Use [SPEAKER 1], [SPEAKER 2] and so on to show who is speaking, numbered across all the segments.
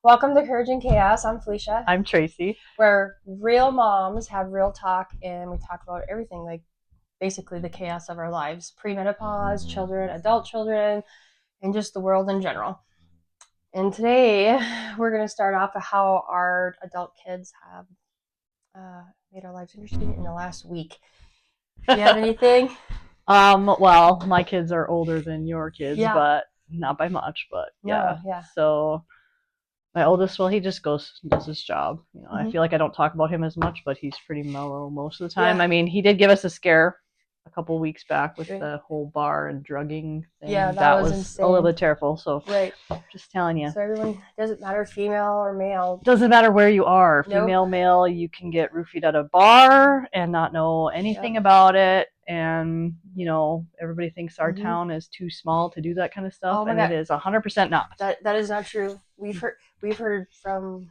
[SPEAKER 1] Welcome to Courage and Chaos. I'm Felicia,
[SPEAKER 2] I'm Tracy.
[SPEAKER 1] where real moms have real talk and we talk about everything, like basically the chaos of our lives premenopause, children, adult children, and just the world in general. And today we're going to start off with how our adult kids have made our lives interesting in the last week. Do you have anything?
[SPEAKER 2] Well, my kids are older than your kids,
[SPEAKER 1] Yeah.
[SPEAKER 2] but not by much, but
[SPEAKER 1] No,
[SPEAKER 2] yeah.
[SPEAKER 1] yeah.
[SPEAKER 2] So my oldest, well, he just goes and does his job. I
[SPEAKER 1] Mm-hmm.
[SPEAKER 2] feel like I don't talk about him as much, but he's pretty mellow most of the time.
[SPEAKER 1] Yeah.
[SPEAKER 2] I mean, he did give us a scare a couple weeks back with
[SPEAKER 1] Right.
[SPEAKER 2] the whole bar and drugging thing.
[SPEAKER 1] Yeah, that
[SPEAKER 2] That
[SPEAKER 1] was
[SPEAKER 2] was a little
[SPEAKER 1] insane.
[SPEAKER 2] bit terrible. So
[SPEAKER 1] Right.
[SPEAKER 2] just telling you.
[SPEAKER 1] So everyone, doesn't matter female or male.
[SPEAKER 2] Doesn't matter where you are,
[SPEAKER 1] Nope.
[SPEAKER 2] female, male, you can get roofied at a bar and not know anything
[SPEAKER 1] Yep.
[SPEAKER 2] about it. And, everybody thinks our
[SPEAKER 1] Mm-hmm.
[SPEAKER 2] town is too small to do that kind of stuff.
[SPEAKER 1] Oh my
[SPEAKER 2] And it
[SPEAKER 1] god,
[SPEAKER 2] is 100% not.
[SPEAKER 1] that is not true. We've heard from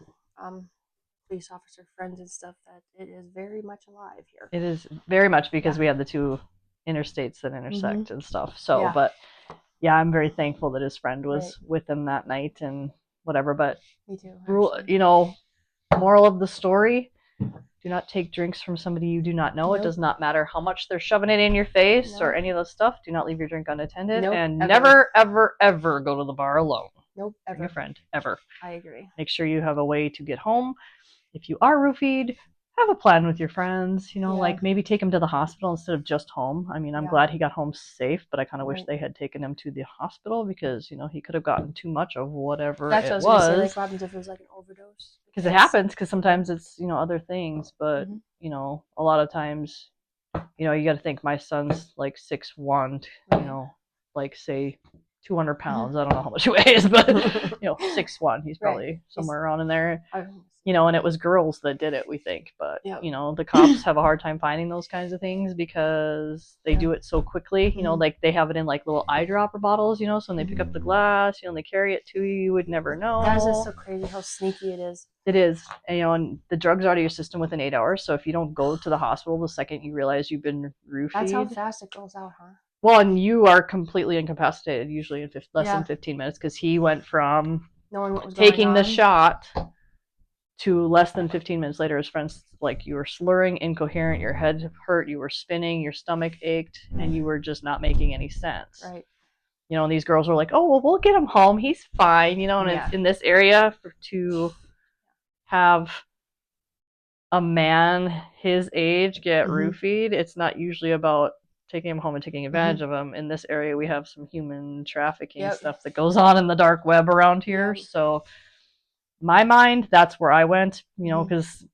[SPEAKER 1] police officer friends and stuff that it is very much alive here.
[SPEAKER 2] It is very much
[SPEAKER 1] Yeah.
[SPEAKER 2] because we have the two interstates that intersect
[SPEAKER 1] Mm-hmm.
[SPEAKER 2] and stuff. So,
[SPEAKER 1] Yeah.
[SPEAKER 2] but yeah, I'm very thankful that his friend
[SPEAKER 1] Right.
[SPEAKER 2] was with him that night and whatever. But,
[SPEAKER 1] Me too. Actually.
[SPEAKER 2] moral of the story, do not take drinks from somebody you do not know. Nope. It does not matter how much they're shoving it in your face or any of those stuff. Do not leave your drink unattended.
[SPEAKER 1] Nope,
[SPEAKER 2] and
[SPEAKER 1] ever.
[SPEAKER 2] never, ever, ever go to the bar alone.
[SPEAKER 1] Nope, ever.
[SPEAKER 2] Bring a friend, ever.
[SPEAKER 1] I agree.
[SPEAKER 2] Make sure you have a way to get home. If you are roofied, have a plan with your friends. Like maybe take him to the hospital instead of just home. I mean, I'm glad he got home safe, but I kind of wish they had taken him to the hospital because he could have gotten too much of whatever
[SPEAKER 1] That's
[SPEAKER 2] it
[SPEAKER 1] what I was
[SPEAKER 2] was.
[SPEAKER 1] gonna say. Like, what happens if it was like an overdose?
[SPEAKER 2] Because it happens. Because sometimes it's other things, but a lot of times, you got to think my son's like 6'1", like say 200 pounds. I don't know how much he weighs, but 6'1". He's probably somewhere around in there. And it was girls that did it, we think. But the cops have a hard time finding those kinds of things because they do it so quickly. Like they have it in like little eyedropper bottles. So when they pick up the glass, they carry it to you. You would never know.
[SPEAKER 1] That is just so crazy how sneaky it is.
[SPEAKER 2] It is. And the drug's out of your system within 8 hours. So if you don't go to the hospital the second you realize you've been roofied.
[SPEAKER 1] That's how fast it goes out, huh?
[SPEAKER 2] Well, and you are completely incapacitated usually in less than 15 minutes because he went from taking the shot to less than 15 minutes later. His friends, like, you were slurring, incoherent, your head hurt, you were spinning, your stomach ached, and you were just not making any sense.
[SPEAKER 1] Right.
[SPEAKER 2] And these girls were like, oh, well, we'll get him home. He's fine. And it's in this area to have a man his age get roofied, it's not usually about taking him home and taking advantage of him. In this area, we have some human trafficking stuff that goes on in the dark web around here. So, my mind, that's where I went, because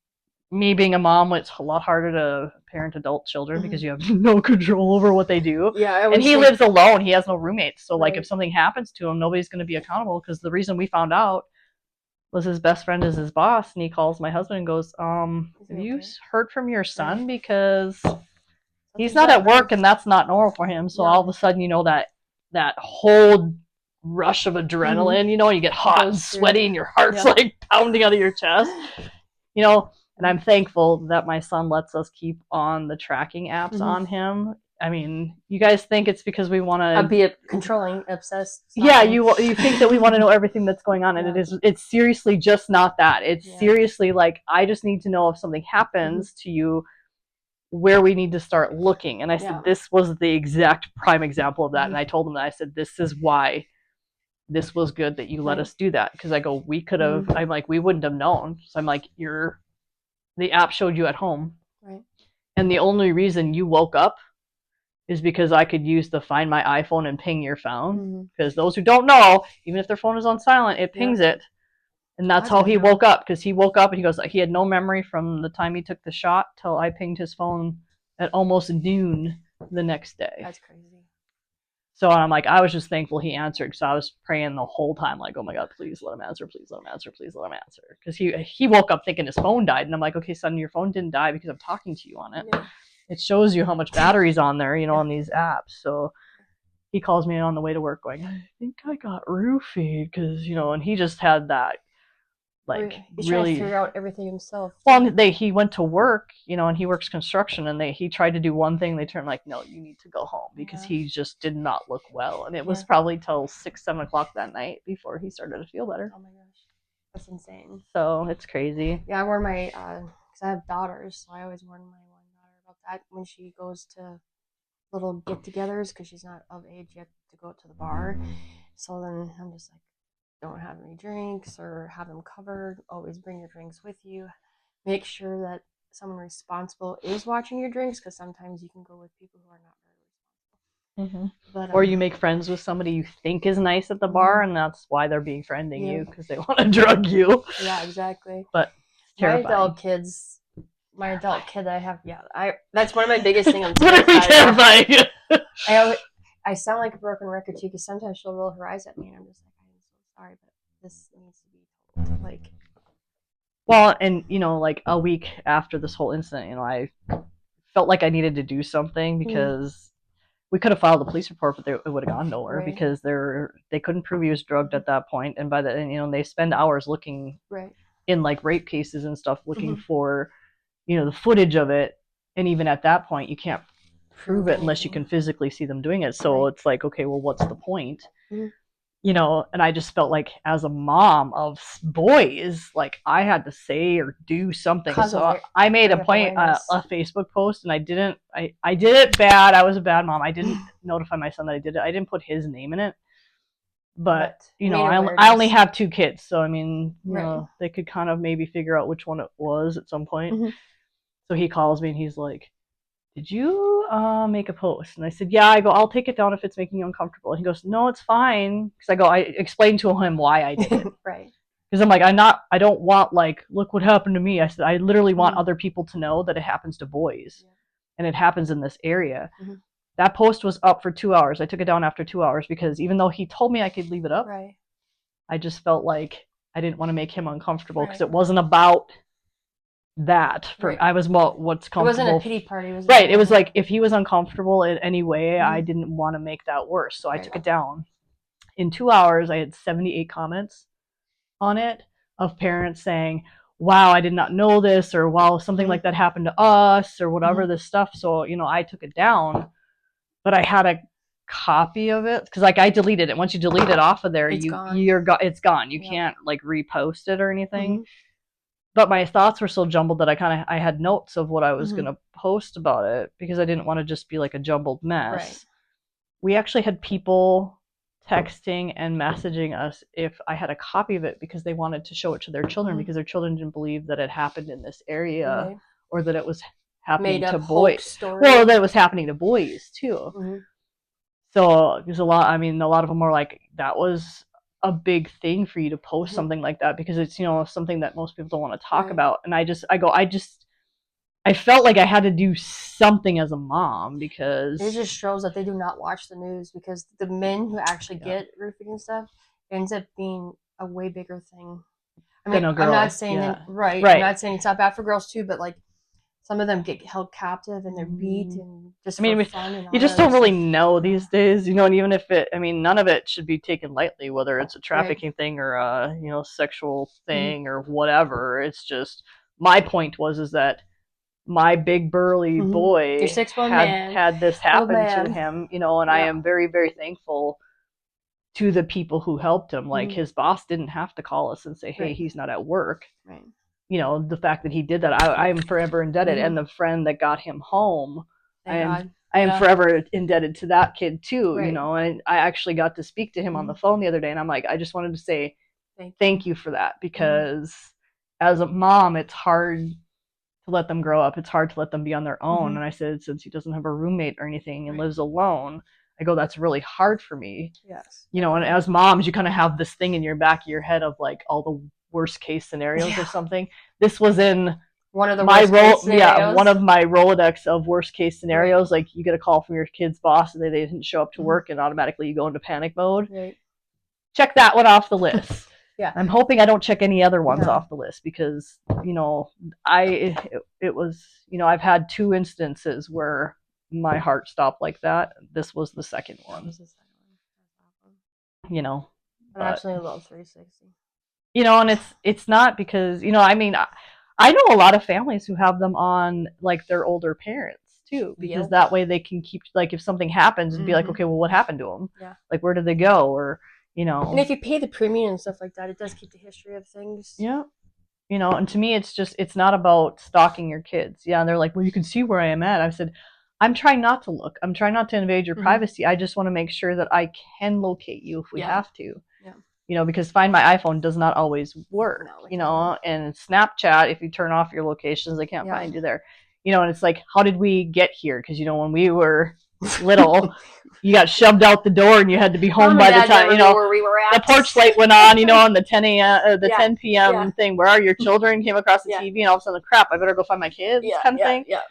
[SPEAKER 2] me being a mom, it's a lot harder to parent adult children because you have no control over what they do.
[SPEAKER 1] Yeah,
[SPEAKER 2] and he lives alone. He has no roommates. So, like, if something happens to him, nobody's going to be accountable because the reason we found out was his best friend is his boss, and he calls my husband and goes, have you heard from your son? Because he's not at work and that's not normal for him. So all of a sudden, that whole rush of adrenaline, you get hot and sweaty and your heart's like pounding out of your chest, and I'm thankful that my son lets us keep on the tracking apps on him. I mean, you guys think it's because we want to
[SPEAKER 1] be controlling, obsessed.
[SPEAKER 2] Yeah, you think that we want to know everything that's going on, and it's seriously just not that. It's seriously like, I just need to know if something happens to you, where we need to start looking. And I said this was the exact prime example of that. And I told him that, I said, this is why this was good that you let us do that, because I go, we could have. I'm like, we wouldn't have known. So I'm like, the app showed you at home, and the only reason you woke up is because I could use the Find My iPhone and ping your phone. Because those who don't know, even if their phone is on silent, it pings it. And that's how he woke up. Because he woke up and he goes, he had no memory from the time he took the shot till I pinged his phone at almost noon the next day.
[SPEAKER 1] That's crazy.
[SPEAKER 2] So I'm like, I was just thankful he answered, because I was praying the whole time, like, oh my God, please let him answer, please let him answer, please let him answer. Because he woke up thinking his phone died. And I'm like, okay, son, your phone didn't die because I'm talking to you on it. Yeah. It shows you how much battery's on there, on these apps. So he calls me on the way to work going, I think I got roofied, because, and he just had that, like,
[SPEAKER 1] he's really trying to figure out everything himself.
[SPEAKER 2] Well, he went to work, and he works construction, and he tried to do one thing. They turned like, no, you need to go home, because he just did not look well. And it was probably till 6, 7 o'clock that night before he started to feel better.
[SPEAKER 1] Oh my gosh. That's insane.
[SPEAKER 2] So it's crazy.
[SPEAKER 1] Yeah, I warn my because I have daughters, so I always warn my one daughter about that when she goes to little get-togethers because she's not of age yet to go to the bar. So then I'm just like, don't have any drinks or have them covered. Always bring your drinks with you. Make sure that someone responsible is watching your drinks because sometimes you can go with people who are not very responsible. But,
[SPEAKER 2] Or you make friends with somebody you think is nice at the bar, and that's why they're befriending you because they want to drug you.
[SPEAKER 1] Yeah, exactly.
[SPEAKER 2] But it's terrifying.
[SPEAKER 1] My adult kid that I have, that's one of my biggest things. I'm
[SPEAKER 2] terrifying.
[SPEAKER 1] I sound like a broken record too because sometimes she'll roll her eyes at me and I'm just like, I'm so sorry, but this needs to be told. Like,
[SPEAKER 2] well, and like a week after this whole incident, I felt like I needed to do something because we could have filed a police report, but it would have gone nowhere because they couldn't prove he was drugged at that point, and by then they spend hours looking in like rape cases and stuff looking for the footage of it, and even at that point you can't prove it unless you can physically see them doing it. So it's like, okay, well, what's the point? And I just felt like as a mom of boys, like I had to say or do something. So I made a Facebook post, and I did it bad. I was a bad mom. I didn't notify my son that I did it. I didn't put his name in it. But I only have 2 kids, so I mean, they could kind of maybe figure out which one it was at some point. So he calls me and he's like, "Did you make a post?" And I said, "Yeah." I go, "I'll take it down if it's making you uncomfortable." And he goes, "No, it's fine." Because I explained to him why I did it. Because I'm like, I don't want like, look what happened to me. I said, I literally want other people to know that it happens to boys, and it happens in this area. That post was up for 2 hours. I took it down after 2 hours because even though he told me I could leave it up, I just felt like I didn't want to make him uncomfortable because it wasn't about that. I was what's comfortable.
[SPEAKER 1] It wasn't a pity party.
[SPEAKER 2] It was like if he was uncomfortable in any way, I didn't want to make that worse. So I took it down. In 2 hours, I had 78 comments on it of parents saying, "Wow, I did not know this," or "Wow, something like that happened to us," or whatever this stuff. So I took it down. But I had a copy of it because like I deleted it. Once you delete it off of there, it's gone. You can't like repost it or anything. But my thoughts were so jumbled that I had notes of what I was gonna post about it because I didn't want to just be like a jumbled mess. We actually had people texting and messaging us if I had a copy of it because they wanted to show it to their children because their children didn't believe that it happened in this area or that it was happening to boys. Well, that it was happening to boys too. So there's a lot. I mean, a lot of them were like, "That was a big thing for you to post something like that because it's something that most people don't want to talk about." And I felt like I had to do something as a mom because
[SPEAKER 1] it just shows that they do not watch the news because the men who actually get roofing and stuff ends up being a way bigger thing. I mean, I'm not saying I'm not saying it's not bad for girls too, but like. Some of them get held captive and they're beat and just for fun and all
[SPEAKER 2] you just don't really know these days, and even if none of it should be taken lightly, whether it's a trafficking thing or a, sexual thing or whatever. It's just, my point is that my big burly boy had this happen to him, and I am very, very thankful to the people who helped him. Like his boss didn't have to call us and say, "Hey, he's not at work." The fact that he did that, I am forever indebted. And the friend that got him home, I am forever indebted to that kid too. And I actually got to speak to him on the phone the other day, and I'm like, I just wanted to say thank you for that because as a mom, it's hard to let them grow up. It's hard to let them be on their own. And I said, since he doesn't have a roommate or anything and lives alone, I go, that's really hard for me. And as moms, you kind of have this thing in your back of your head of like all the worst case scenarios or something. This was in
[SPEAKER 1] one of the my
[SPEAKER 2] one of my Rolodex of worst case scenarios. Like you get a call from your kid's boss and they didn't show up to work, and automatically you go into panic mode. Check that one off the list. I'm hoping I don't check any other ones off the list because it was I've had 2 instances where my heart stopped like that. This was the second one.
[SPEAKER 1] I absolutely love 360.
[SPEAKER 2] And it's not because, I mean, I know a lot of families who have them on like their older parents too, because that way they can keep, like, if something happens and be like, okay, well, what happened to them? Like, where did they go? Or,
[SPEAKER 1] And if you pay the premium and stuff like that, it does keep the history of things.
[SPEAKER 2] Yeah. And to me, it's not about stalking your kids. Yeah, and they're like, well, you can see where I am at. I said, I'm trying not to look. I'm trying not to invade your privacy. I just want to make sure that I can locate you if we have to. Yeah. Because Find My iPhone does not always work. And Snapchat, if you turn off your locations, they can't find you there. And it's like, how did we get here? Because when we were little, you got shoved out the door and you had to be home by the time
[SPEAKER 1] where we were at.
[SPEAKER 2] The porch light went on, on the 10 a.m. the 10 p.m. thing. Where are your children? Came across the TV, and all of a sudden, crap! I better go find my kids, kind of thing. Yeah.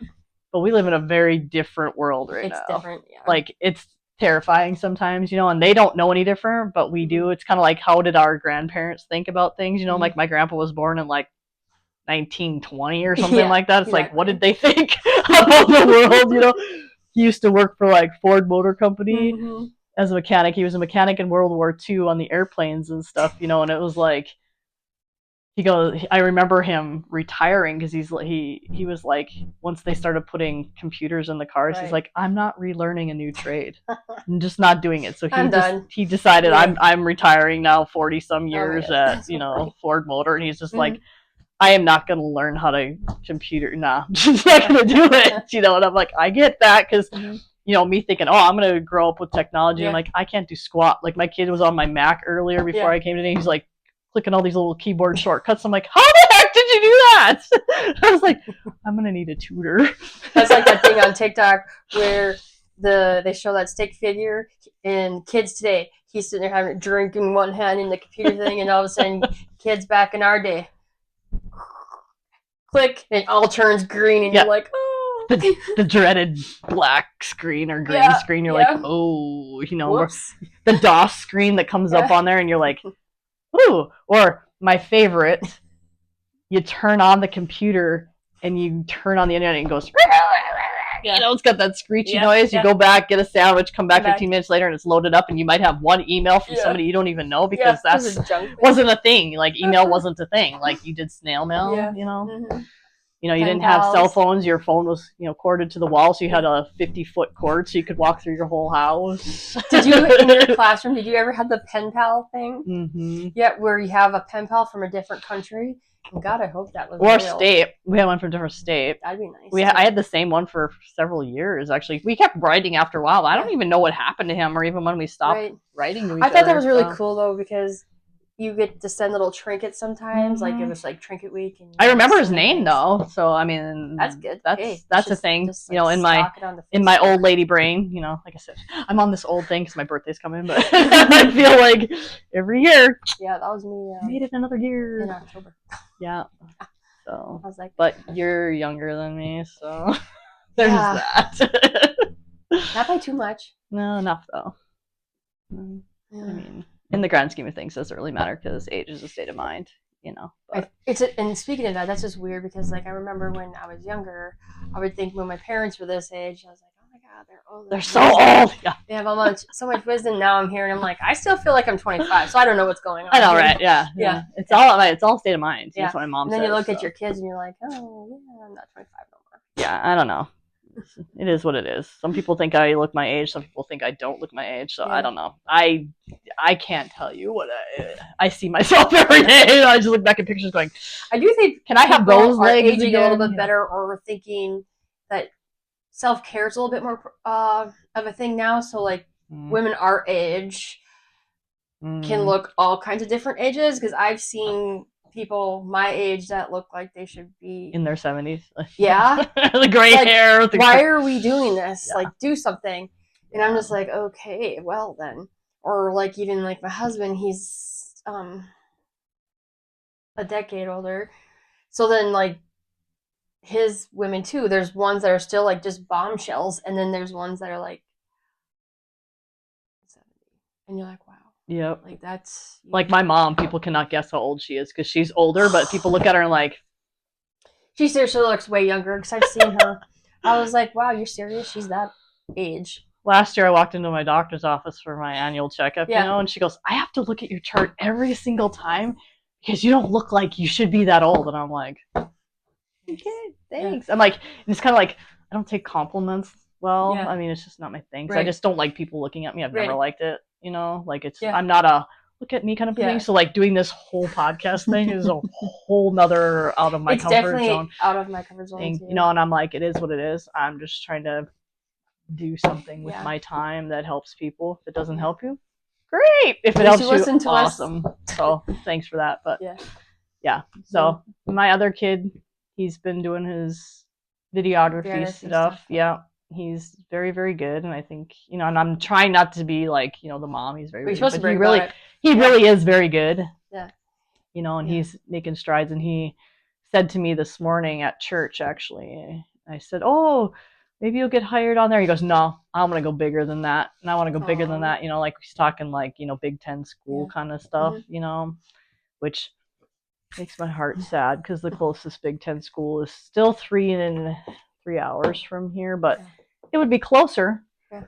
[SPEAKER 2] But we live in a very different world now.
[SPEAKER 1] It's different. Yeah.
[SPEAKER 2] Like, it's terrifying sometimes, and they don't know any different, but we do. It's kind of like, how did our grandparents think about things? Like, my grandpa was born in like 1920 or something like that. It's like, what did they think about the world? He used to work for like Ford Motor Company as a mechanic. He was a mechanic in World War II on the airplanes and stuff, and it was like, I remember him retiring because he was like, once they started putting computers in the cars, he's like, I'm not relearning a new trade. I'm just not doing it. So he decided, I'm retiring now, 40 some years at Ford Motor, and he's just like, I am not going to learn how to computer. Nah, I'm just not going to do it. And I'm like, I get that because, me thinking, I'm going to grow up with technology. I'm like, I can't do squat. Like, my kid was on my Mac earlier before I came today. He's like, clicking all these little keyboard shortcuts. I'm like, how the heck did you do that? I was like, I'm going to need a tutor.
[SPEAKER 1] That's like that thing on TikTok where they show that stick figure and kids today. He's sitting there having a drink in one hand in the computer thing, and all of a sudden, kids back in our day. Click, and it all turns green, and you're like, oh.
[SPEAKER 2] The dreaded black screen or green screen. You're like, oh, the DOS screen that comes up on there, and you're like, ooh. Or my favorite, you turn on the computer and you turn on the internet and it goes, it's got that screechy noise. You go back, get a sandwich, come back 15 minutes later, and it's loaded up, and you might have one email from somebody you don't even know because that wasn't a thing. Like, email wasn't a thing. Like, you did snail mail, you didn't have cell phones. Your phone was, corded to the wall, so you had a 50-foot cord so you could walk through your whole house.
[SPEAKER 1] Did you, in your classroom, did you ever have the pen pal thing? Mm-hmm. Yeah, where you have a pen pal from a different country? God, I hope that was
[SPEAKER 2] real. State. We had one from a different state.
[SPEAKER 1] That'd be nice.
[SPEAKER 2] I had the same one for several years, actually. We kept writing after a while. I don't even know what happened to him or even when we stopped writing to each other.
[SPEAKER 1] I thought that was really cool, though, because you get to send little trinkets sometimes. Like, it was like Trinket Week. And
[SPEAKER 2] I remember his name, though. So, I mean,
[SPEAKER 1] that's good.
[SPEAKER 2] That's a thing. In my old lady brain, like I said, I'm on this old thing because my birthday's coming, but I feel like every year.
[SPEAKER 1] Yeah, that was me.
[SPEAKER 2] Made it another year.
[SPEAKER 1] In October.
[SPEAKER 2] Yeah. So,
[SPEAKER 1] I was like,
[SPEAKER 2] but you're younger than me, so there's that.
[SPEAKER 1] Not by too much.
[SPEAKER 2] No, enough though. I mean, in the grand scheme of things, it doesn't really matter because age is a state of mind, But.
[SPEAKER 1] And speaking of that, that's just weird because, like, I remember when I was younger, I would think when my parents were this age, I was like, oh my God, they're old.
[SPEAKER 2] They're so old. Yeah.
[SPEAKER 1] They have so much wisdom. Now I'm here and I'm like, I still feel like I'm 25, so I don't know what's going on.
[SPEAKER 2] I know, right? Yeah. It's all state of mind. Yeah. That's what my mom says.
[SPEAKER 1] And then you look at your kids and you're like, oh, yeah, I'm not 25 no more.
[SPEAKER 2] Yeah, I don't know. It is what it is. Some people think I look my age. Some people think I don't look my age. So I don't know. I can't tell you what I see myself every day. I just look back at pictures going,
[SPEAKER 1] I do think,
[SPEAKER 2] can I have those legs
[SPEAKER 1] aging again? A little bit better, or we're thinking that self-care is a little bit more of a thing now. So like women our age can look all kinds of different ages, because I've seen people my age that look like they should be
[SPEAKER 2] in their 70s.
[SPEAKER 1] Yeah.
[SPEAKER 2] The gray hair.
[SPEAKER 1] Why are we doing this? Yeah. Like, do something. And I'm just like, okay, well then. Or like, even like my husband, he's a decade older. So then like his women too, there's ones that are still like just bombshells, and then there's ones that are like 70. And you're like, wow.
[SPEAKER 2] Yep.
[SPEAKER 1] Like, that's
[SPEAKER 2] like my mom. People cannot guess how old she is because she's older, but people look at her and like,
[SPEAKER 1] she seriously looks way younger. Because I've seen her. I was like, wow, you're serious? She's that age.
[SPEAKER 2] Last year, I walked into my doctor's office for my annual checkup, and she goes, I have to look at your chart every single time because you don't look like you should be that old. And I'm like, okay, thanks. Yeah. I'm like, it's kind of like, I don't take compliments well. Yeah. I mean, it's just not my thing. So I just don't like people looking at me. I've never liked it. you know, like it's,
[SPEAKER 1] Yeah.
[SPEAKER 2] I'm not a look at me kind of
[SPEAKER 1] Yeah.
[SPEAKER 2] thing. So like doing this whole podcast thing is a whole nother out of my
[SPEAKER 1] It's
[SPEAKER 2] comfort
[SPEAKER 1] definitely
[SPEAKER 2] zone
[SPEAKER 1] out of my comfort zone
[SPEAKER 2] thing,
[SPEAKER 1] too.
[SPEAKER 2] you know, and I'm like, it is what it is. I'm just trying to do something with
[SPEAKER 1] Yeah.
[SPEAKER 2] my time that helps people. If it doesn't
[SPEAKER 1] Yeah.
[SPEAKER 2] help you, great. If it
[SPEAKER 1] At least
[SPEAKER 2] helps
[SPEAKER 1] you
[SPEAKER 2] you,
[SPEAKER 1] listen to us.
[SPEAKER 2] awesome. So thanks for that. But
[SPEAKER 1] Yeah.
[SPEAKER 2] yeah. So my other kid, he's been doing his videography stuff. Yeah. He's very, very good. And I think, you know, and I'm trying not to be like, you know, the mom. He's very,
[SPEAKER 1] But you're
[SPEAKER 2] good,
[SPEAKER 1] supposed to
[SPEAKER 2] but
[SPEAKER 1] brag about it.
[SPEAKER 2] he really is very good.
[SPEAKER 1] Yeah.
[SPEAKER 2] You know, and
[SPEAKER 1] Yeah.
[SPEAKER 2] he's making strides. And he said to me this morning at church, actually, I said, oh, maybe you'll get hired on there. He goes, no, I want to go bigger than that. And I want to go bigger than that. You know, like he's talking like, you know, Big Ten school kind of stuff, you know, which makes my heart sad because the closest Big Ten school is still 3 hours from here, but it would be closer. Yeah.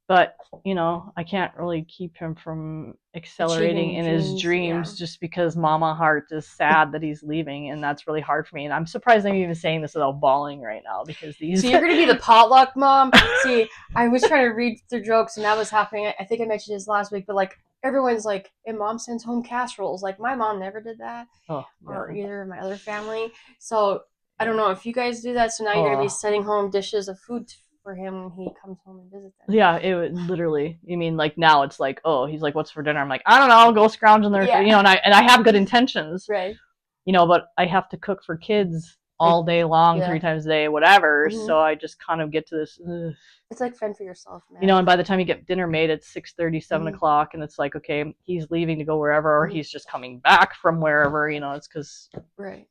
[SPEAKER 2] But, you know, I can't really keep him from accelerating in his dreams just because Mama Heart is sad that he's leaving, and that's really hard for me. And I'm surprised I'm even saying this without bawling right now because these.
[SPEAKER 1] So you're going to be the potluck mom? See, I was trying to read through jokes, and that was happening. I think I mentioned this last week, but like everyone's like, and mom sends home casseroles. Like my mom never did that, or either of my other family. So I don't know if you guys do that. So now you're going to be sending home dishes of food for him when he comes home and visits them.
[SPEAKER 2] Yeah, it would literally. You mean like now it's like, oh, he's like, what's for dinner? I'm like, I don't know, I'll go scrounge in there, you know, and I have good intentions,
[SPEAKER 1] right?
[SPEAKER 2] You know, but I have to cook for kids all day long, 3 times a day, whatever. So I just kind of get to this.
[SPEAKER 1] It's like fend for yourself, man.
[SPEAKER 2] You know, and by the time you get dinner made, it's 6:30, 7 o'clock, and it's like, okay, he's leaving to go wherever, or he's just coming back from wherever. You know, it's because,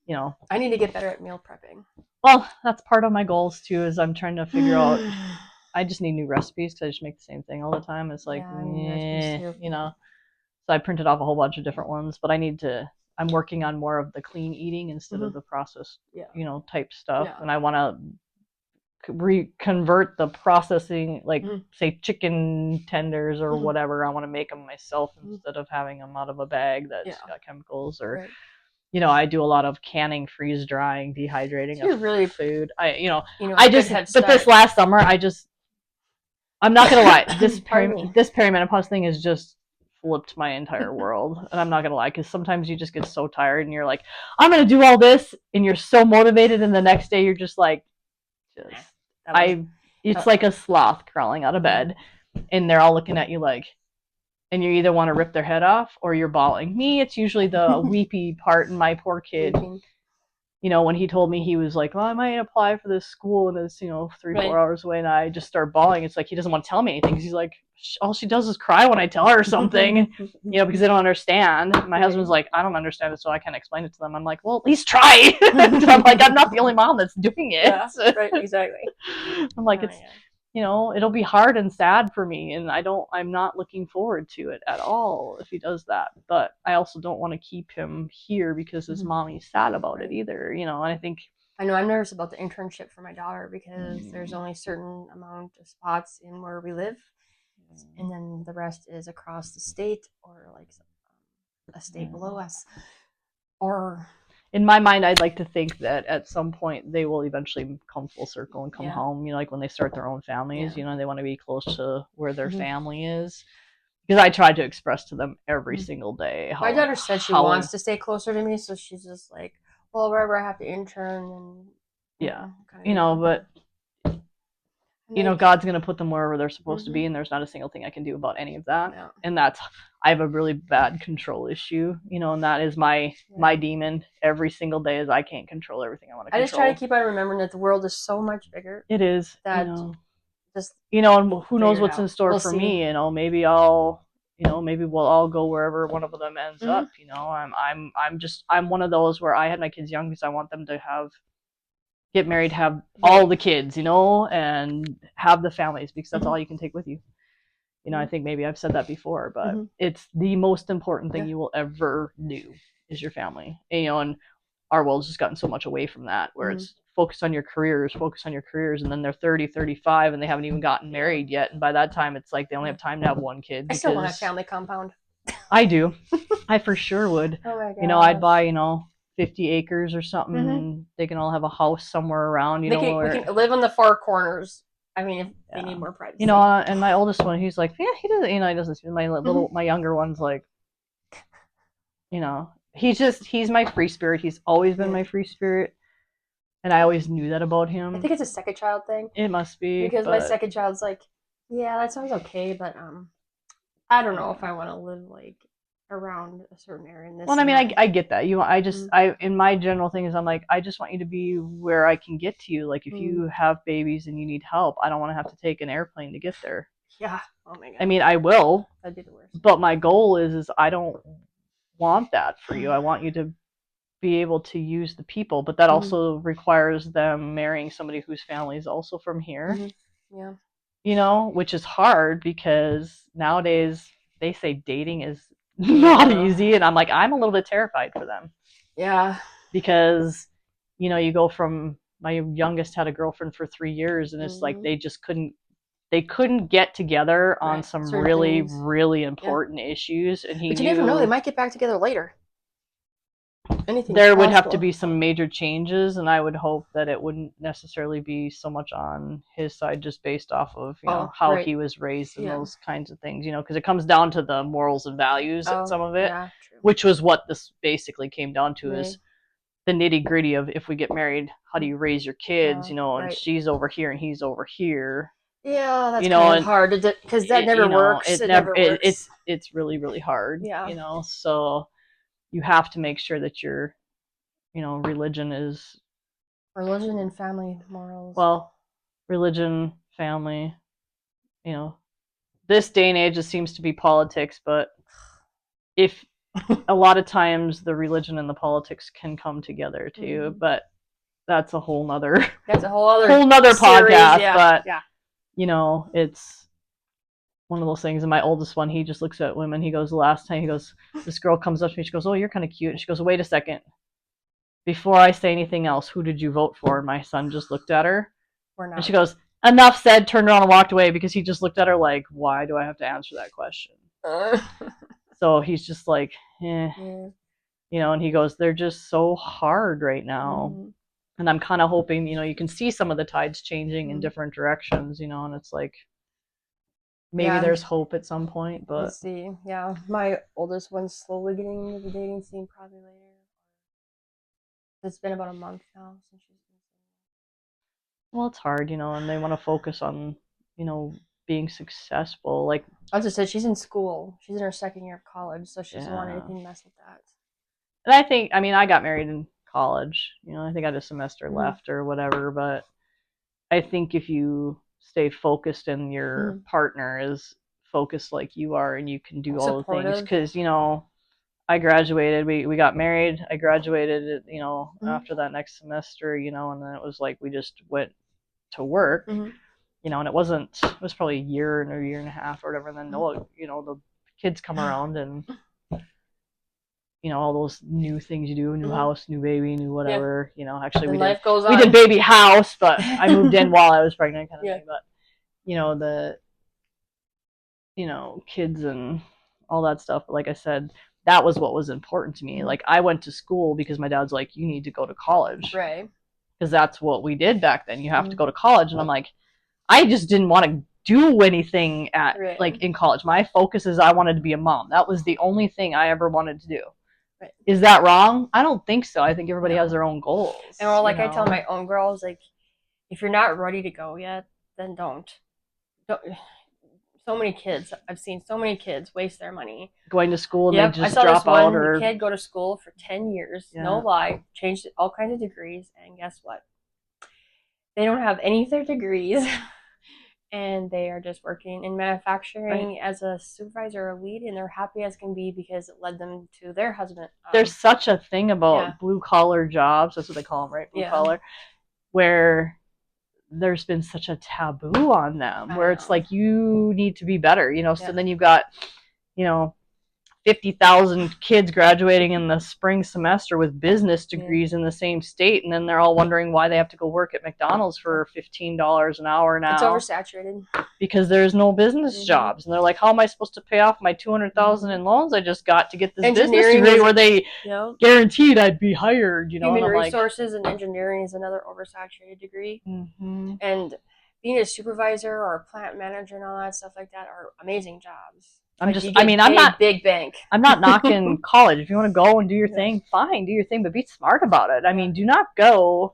[SPEAKER 2] you know,
[SPEAKER 1] I need to get better at meal prepping.
[SPEAKER 2] Well, that's part of my goals too. Is I'm trying to figure out. I just need new recipes because I just make the same thing all the time. It's like, you know. So I printed off a whole bunch of different ones, but I need to. I'm working on more of the clean eating instead of the processed, you know, type stuff, and I want to reconvert the processing, like say chicken tenders or whatever. I want to make them myself instead of having them out of a bag that's got chemicals or. You know, I do a lot of canning, freeze drying, dehydrating of really food. I just, but this last summer, I'm not gonna lie, this perimenopause thing has just flipped my entire world, and I'm not gonna lie, because sometimes you just get so tired, and you're like, I'm gonna do all this, and you're so motivated, and the next day you're just like, it's like a sloth crawling out of bed, and they're all looking at you like. And you either want to rip their head off or you're bawling. Me, it's usually the weepy part, and my poor kid, you know, when he told me he was like, well, I might apply for this school and it's, you know, 3-4 hours away, and I just start bawling. It's like he doesn't want to tell me anything. He's like, all she does is cry when I tell her something, you know, because they don't understand. My husband's like, I don't understand it, so I can't explain it to them. I'm like, well, at least try. I'm like, I'm not the only mom that's doing it.
[SPEAKER 1] Yeah, right, exactly.
[SPEAKER 2] I'm like, it's... You know, it'll be hard and sad for me, and I'm not looking forward to it at all if he does that. But I also don't want to keep him here because his mommy's sad about it either, you know, and I think...
[SPEAKER 1] I know, I'm nervous about the internship for my daughter because there's only a certain amount of spots in where we live, and then the rest is across the state or like a state below us. Or...
[SPEAKER 2] In my mind, I'd like to think that at some point they will eventually come full circle and come home, you know, like when they start their own families, you know, they want to be close to where their family is. Because I try to express to them every single day.
[SPEAKER 1] My daughter said she wants to stay closer to me, so she's just like, well, wherever I have to intern and...
[SPEAKER 2] you know, but... You know, God's going to put them wherever they're supposed to be, and there's not a single thing I can do about any of that. Yeah. And I have a really bad control issue, you know, and that is my demon every single day is I can't control everything I want to control.
[SPEAKER 1] I just try to keep on remembering that the world is so much bigger.
[SPEAKER 2] It is.
[SPEAKER 1] That
[SPEAKER 2] you know, and who knows what's in store for me, you know, maybe we'll all go wherever one of them ends up, you know. I'm one of those where I had my kids young because I want them to get married, have all the kids, you know, and have the families because that's all you can take with you. You know, I think maybe I've said that before, but it's the most important thing you will ever do is your family. And, you know, and our world's just gotten so much away from that where it's focus on your careers, and then they're 30, 35 and they haven't even gotten married yet. And by that time, it's like they only have time to have one kid.
[SPEAKER 1] I still want a family compound.
[SPEAKER 2] I do. I for sure would.
[SPEAKER 1] Oh my God.
[SPEAKER 2] You know, I'd buy, you know, 50 acres or something. They can all have a house somewhere around, you know.
[SPEAKER 1] We can live in the far corners. I mean, if they need more privacy.
[SPEAKER 2] You know, and my oldest one, he's like, yeah, he doesn't, you know, he doesn't. My younger one's like, you know, he's my free spirit. He's always been my free spirit, and I always knew that about him.
[SPEAKER 1] I think it's a second child thing.
[SPEAKER 2] It must be,
[SPEAKER 1] because my second child's like, yeah, that sounds okay, but I don't know if I want to live like around a certain area in this.
[SPEAKER 2] Well, I mean, I get that. In my general thing is I'm like, I just want you to be where I can get to you. Like, if you have babies and you need help, I don't want to have to take an airplane to get there.
[SPEAKER 1] Yeah. Oh my god.
[SPEAKER 2] I mean, I will.
[SPEAKER 1] That'd be the worst.
[SPEAKER 2] But my goal is I don't want that for you. I want you to be able to use the people, but that also requires them marrying somebody whose family is also from here.
[SPEAKER 1] Yeah.
[SPEAKER 2] You know, which is hard because nowadays they say dating is not easy, and I'm like, I'm a little bit terrified for them.
[SPEAKER 1] Yeah.
[SPEAKER 2] Because, you know, you go from, my youngest had a girlfriend for 3 years, and it's like they just couldn't get together on some really, really important issues, and
[SPEAKER 1] but you never know, they might get back together later.
[SPEAKER 2] There would have to be some major changes, and I would hope that it wouldn't necessarily be so much on his side, just based off of, you know, how he was raised and those kinds of things, you know, because it comes down to the morals and values and some of it, which was what this basically came down to, is the nitty gritty of, if we get married, how do you raise your kids, you know, and she's over here and he's over here.
[SPEAKER 1] Yeah, that's, you know, kind of hard because that never works. It never works.
[SPEAKER 2] It's really, really hard. Yeah. You know, so you have to make sure that your, you know, religion and
[SPEAKER 1] family morals.
[SPEAKER 2] Well, religion, family, you know, this day and age, it seems to be politics, but if a lot of times the religion and the politics can come together too, but that's a whole nother podcast. But you know, it's one of those things. And my oldest one, he just looks at women. He goes, the last time, he goes, this girl comes up to me, she goes, oh, you're kind of cute. And she goes, wait a second. Before I say anything else, who did you vote for? And my son just looked at her. And she goes, enough said, turned around and walked away, because he just looked at her like, why do I have to answer that question? So he's just like, you know, and he goes, they're just so hard right now. And I'm kind of hoping, you know, you can see some of the tides changing in different directions, you know, and it's like, maybe there's hope at some point, but
[SPEAKER 1] let's see. Yeah, my oldest one's slowly getting into the dating scene, probably later. It's been about a month now since she's been single.
[SPEAKER 2] Well, it's hard, you know, and they want to focus on, you know, being successful. Like,
[SPEAKER 1] I just said, she's in school. She's in her second year of college, so she doesn't want anything to mess with that.
[SPEAKER 2] And I think, I mean, I got married in college, you know, I think I had a semester left or whatever, but I think if you stay focused and your partner is focused like you are, and you can do all the things, because, you know, I graduated, we got married, I graduated, you know, after that next semester, you know, and then it was like we just went to work, you know, and it was probably a year and a half or whatever, and then, you know, the kids come around, and you know, all those new things you do, new house, new baby, new whatever, you know, actually we did baby house, but I moved in while I was pregnant, kind of thing. But, you know, kids and all that stuff. But like I said, that was what was important to me. Like, I went to school because my dad's like, you need to go to college.
[SPEAKER 1] Right.
[SPEAKER 2] Because that's what we did back then. You have to go to college. And I'm like, I just didn't want to do anything like in college. My focus is I wanted to be a mom. That was the only thing I ever wanted to do. Right. Is that wrong? I don't think so. I think everybody has their own goals.
[SPEAKER 1] And well, like I tell my own girls, like, if you're not ready to go yet, then don't. So many kids, I've seen so many kids waste their money
[SPEAKER 2] going to school and they just drop out.
[SPEAKER 1] Or kid go to school for 10 years, no lie, changed all kinds of degrees, and guess what? They don't have any of their degrees. And they are just working in manufacturing as a supervisor or lead, and they're happy as can be because it led them to their husband.
[SPEAKER 2] There's such a thing about blue-collar jobs, that's what they call them, right? Blue-collar, where there's been such a taboo on them, where it's like, you need to be better, you know? So then you've got, you know, 50,000 kids graduating in the spring semester with business degrees in the same state, and then they're all wondering why they have to go work at McDonald's for $15 an hour now.
[SPEAKER 1] It's oversaturated
[SPEAKER 2] because there's no business jobs, and they're like, how am I supposed to pay off my $200,000 in loans I just got to get this business degree where they guaranteed I'd be hired, you know?
[SPEAKER 1] Human resources and engineering is another oversaturated degree, and being a supervisor or a plant manager and all that stuff like that are amazing jobs.
[SPEAKER 2] I'm
[SPEAKER 1] Like,
[SPEAKER 2] just,
[SPEAKER 1] you
[SPEAKER 2] I
[SPEAKER 1] get
[SPEAKER 2] mean, I'm not,
[SPEAKER 1] big bank.
[SPEAKER 2] I'm not knocking college. If you want to go and do your
[SPEAKER 1] Yeah.
[SPEAKER 2] thing, fine, do your thing, but be smart about it. I mean, do not go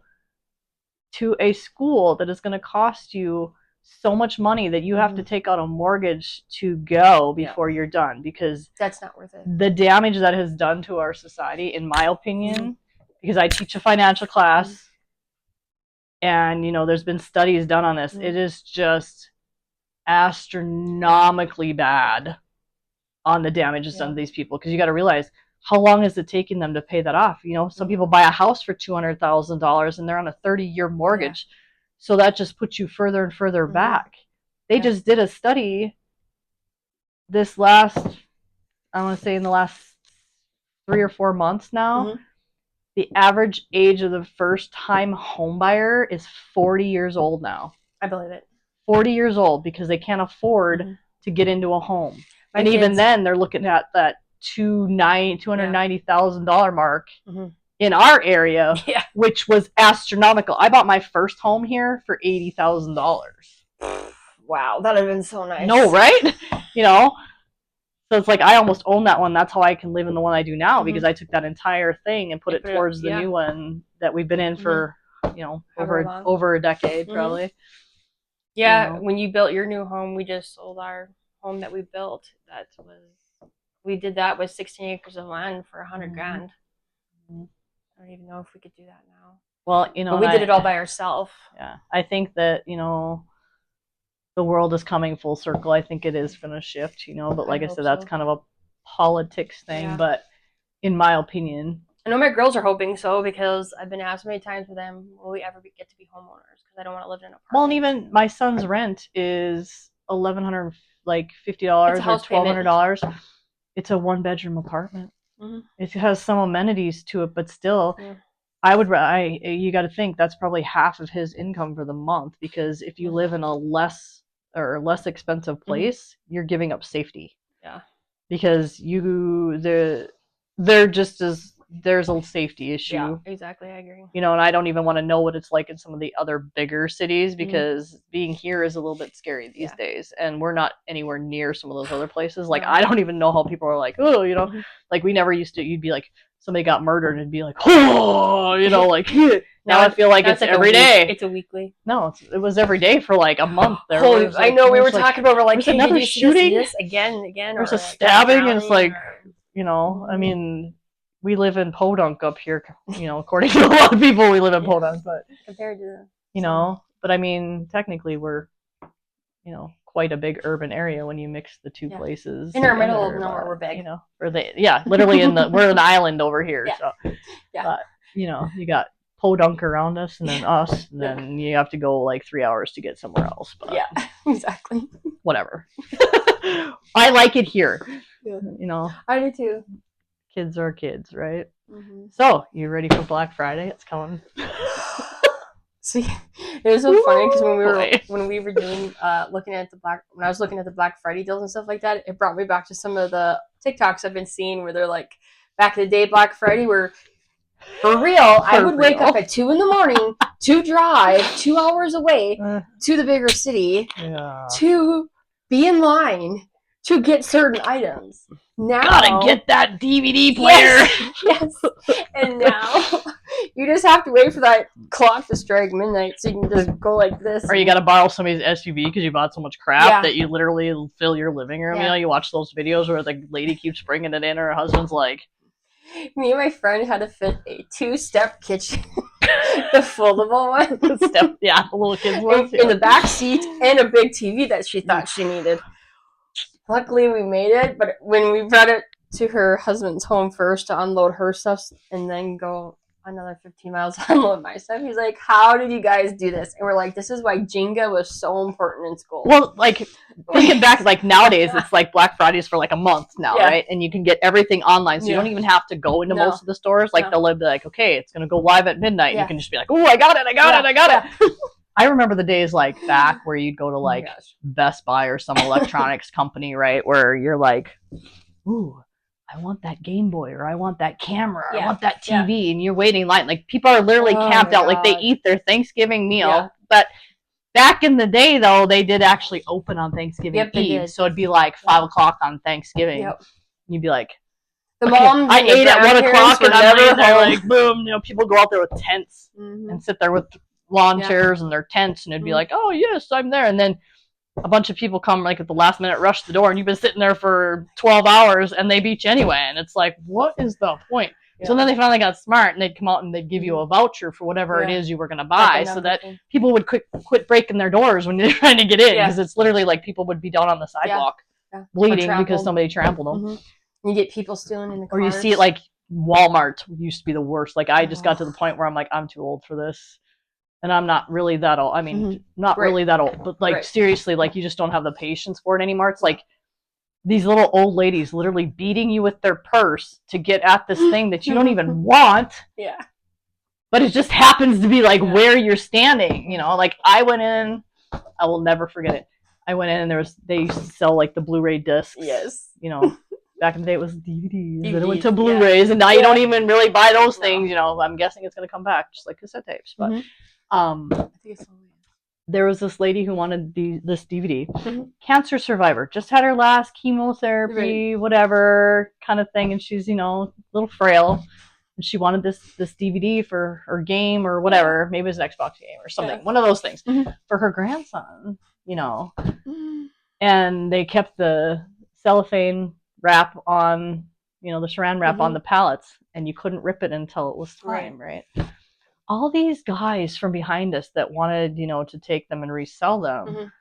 [SPEAKER 2] to a school that is going to cost you so much money that you have to take out a mortgage to go before you're done, because
[SPEAKER 1] That's not worth it.
[SPEAKER 2] the damage that has done to our society, in my opinion, because I teach a financial class, and you know, there's been studies done on this. It is just astronomically bad on the damages done to these people, because you got to realize, how long is it taking them to pay that off? You know, some people buy a house for $200,000 and they're on a 30-year mortgage. So that just puts you further and further back. They just did a study this last, I want to say in the last 3 or 4 months now. The average age of the first-time home buyer is 40 years old now.
[SPEAKER 1] I believe it.
[SPEAKER 2] 40 years old, because they can't afford to get into a home. And even then, they're looking at that $290,000 mark in our area, which was astronomical. I bought my first home here for $80,000.
[SPEAKER 1] Wow, that would have been so nice.
[SPEAKER 2] No, right? You know, so it's like I almost own that one. That's how I can live in the one I do now, because I took that entire thing and put it towards the new one that we've been in for, you know, over a decade probably.
[SPEAKER 1] Yeah, you know? When you built your new home, we just sold our home that we built. We did that with 16 acres of land for $100,000. I don't even know if we could do that now.
[SPEAKER 2] Well, you know,
[SPEAKER 1] but we did it all by ourselves.
[SPEAKER 2] Yeah, I think that, you know, the world is coming full circle. I think it is going to shift, you know, but like I said, that's kind of a politics thing. But in my opinion,
[SPEAKER 1] I know my girls are hoping so, because I've been asked many times for them, will we ever get to be homeowners? Because I don't want to live in an apartment.
[SPEAKER 2] Well, and even my son's rent is $1,150 or $1,200. It's a 1-bedroom apartment. It has some amenities to it, but still, you got to think that's probably half of his income for the month, because if you live in a less expensive place, you're giving up safety. Yeah. Because there's a safety issue.
[SPEAKER 1] Yeah, exactly. I agree.
[SPEAKER 2] You know, and I don't even want to know what it's like in some of the other bigger cities, because being here is a little bit scary these days, and we're not anywhere near some of those other places. Like, I don't even know how people are like, oh, you know, like we never used to. You'd be like, somebody got murdered, and it'd be like, oh, you know, like. Now I feel like it's like every day.
[SPEAKER 1] It's a weekly.
[SPEAKER 2] No, it was every day for like a month. There.
[SPEAKER 1] Like, I know, we were talking about, we're like,
[SPEAKER 2] hey, another shooting.
[SPEAKER 1] This again.
[SPEAKER 2] There's a stabbing, and it's like, you know, I mean, we live in Podunk up here, you know, according to a lot of people, we live in Podunk, but
[SPEAKER 1] compared to,
[SPEAKER 2] you know, but I mean, technically we're, you know, quite a big urban area when you mix the two places.
[SPEAKER 1] In our middle of nowhere, we're big.
[SPEAKER 2] You know, literally we're an island over here. So, but, you know, you got Podunk around us, and then us, and then you have to go like 3 hours to get somewhere else. But
[SPEAKER 1] exactly.
[SPEAKER 2] Whatever. I like it here. You know.
[SPEAKER 1] I do too.
[SPEAKER 2] Kids are kids, right? So, you ready for Black Friday? It's coming.
[SPEAKER 1] See, it was so funny, because when we were doing when I was looking at the Black Friday deals and stuff like that, it brought me back to some of the TikToks I've been seeing where they're like, back in the day, Black Friday, where for real, I would wake up at 2 a.m. to drive 2 hours away to the bigger city to be in line to get certain items. Now,
[SPEAKER 2] gotta get that DVD player.
[SPEAKER 1] Yes. And now you just have to wait for that clock to strike midnight, so you can just go like this.
[SPEAKER 2] Or you gotta borrow somebody's SUV because you bought so much crap that you literally fill your living room. You know, you watch those videos where the lady keeps bringing it in, and her husband's like,
[SPEAKER 1] me and my friend had to fit a 2-step kitchen, the foldable one.
[SPEAKER 2] The little kids ones.
[SPEAKER 1] In the back seat, and a big TV that she thought she needed. Luckily, we made it, but when we brought it to her husband's home first to unload her stuff, and then go another 15 miles to unload my stuff, he's like, how did you guys do this? And we're like, this is why Jenga was so important in school.
[SPEAKER 2] Well, like, thinking back, like, nowadays, it's like Black Friday's for like a month now, right? And you can get everything online, so you don't even have to go into most of the stores. Like, they'll be like, okay, it's going to go live at midnight. You can just be like, oh, I got it. I remember the days like back where you'd go to like Best Buy or some electronics company, right? Where you're like, ooh, I want that Game Boy, or I want that camera, or I want that TV, and you're waiting in line. Like, people are literally camped out, like they eat their Thanksgiving meal, but Back in the day, though, they did actually open on Thanksgiving
[SPEAKER 1] Yep, they
[SPEAKER 2] Eve,
[SPEAKER 1] did.
[SPEAKER 2] so it'd be like 5 o'clock on Thanksgiving.
[SPEAKER 1] Yep.
[SPEAKER 2] You'd be like,
[SPEAKER 1] The
[SPEAKER 2] okay,
[SPEAKER 1] moms
[SPEAKER 2] I
[SPEAKER 1] and the
[SPEAKER 2] ate at 1
[SPEAKER 1] grandparents
[SPEAKER 2] o'clock, and
[SPEAKER 1] were
[SPEAKER 2] I'm laying
[SPEAKER 1] never
[SPEAKER 2] there
[SPEAKER 1] home.
[SPEAKER 2] like, boom. You know, people go out there with tents and sit there with lawn
[SPEAKER 1] Yeah.
[SPEAKER 2] chairs and their tents, and it'd be like, oh yes, I'm there, and then a bunch of people come like at the last minute, rush the door, and you've been sitting there for 12 hours, and they beat you anyway, and it's like, what is the point?
[SPEAKER 1] Yeah.
[SPEAKER 2] So then they finally got smart, and they'd come out and they'd give you a voucher for whatever it is you were going to buy, so that people would quit breaking their doors when they're trying to get in, because it's literally like people would be down on the sidewalk bleeding because somebody trampled them.
[SPEAKER 1] You get people stealing in the cars.
[SPEAKER 2] Or you see it like Walmart used to be the worst. Like I just got to the point where I'm like, I'm too old for this. And I'm not really that old. I mean, not really that old, but like seriously, like you just don't have the patience for it anymore. It's like these little old ladies literally beating you with their purse to get at this thing that you don't even want.
[SPEAKER 1] Yeah.
[SPEAKER 2] But it just happens to be like where you're standing, you know, like I went in, I will never forget it. I went in and they used to sell like the Blu-ray discs.
[SPEAKER 1] Yes.
[SPEAKER 2] You know, back in the day it was DVDs. Then it went to Blu-rays, and now you don't even really buy those things, you know. I'm guessing it's going to come back just like cassette tapes. But there was this lady who wanted this DVD. Cancer survivor, just had her last chemotherapy, whatever kind of thing, and she's, you know, a little frail, and she wanted this DVD for her game or whatever. Maybe it was an Xbox game or something, one of those things for her grandson, you know. And they kept the cellophane wrap on, you know, the saran wrap on the pallets, and you couldn't rip it until it was time, right? All these guys from behind us that wanted, you know, to take them and resell them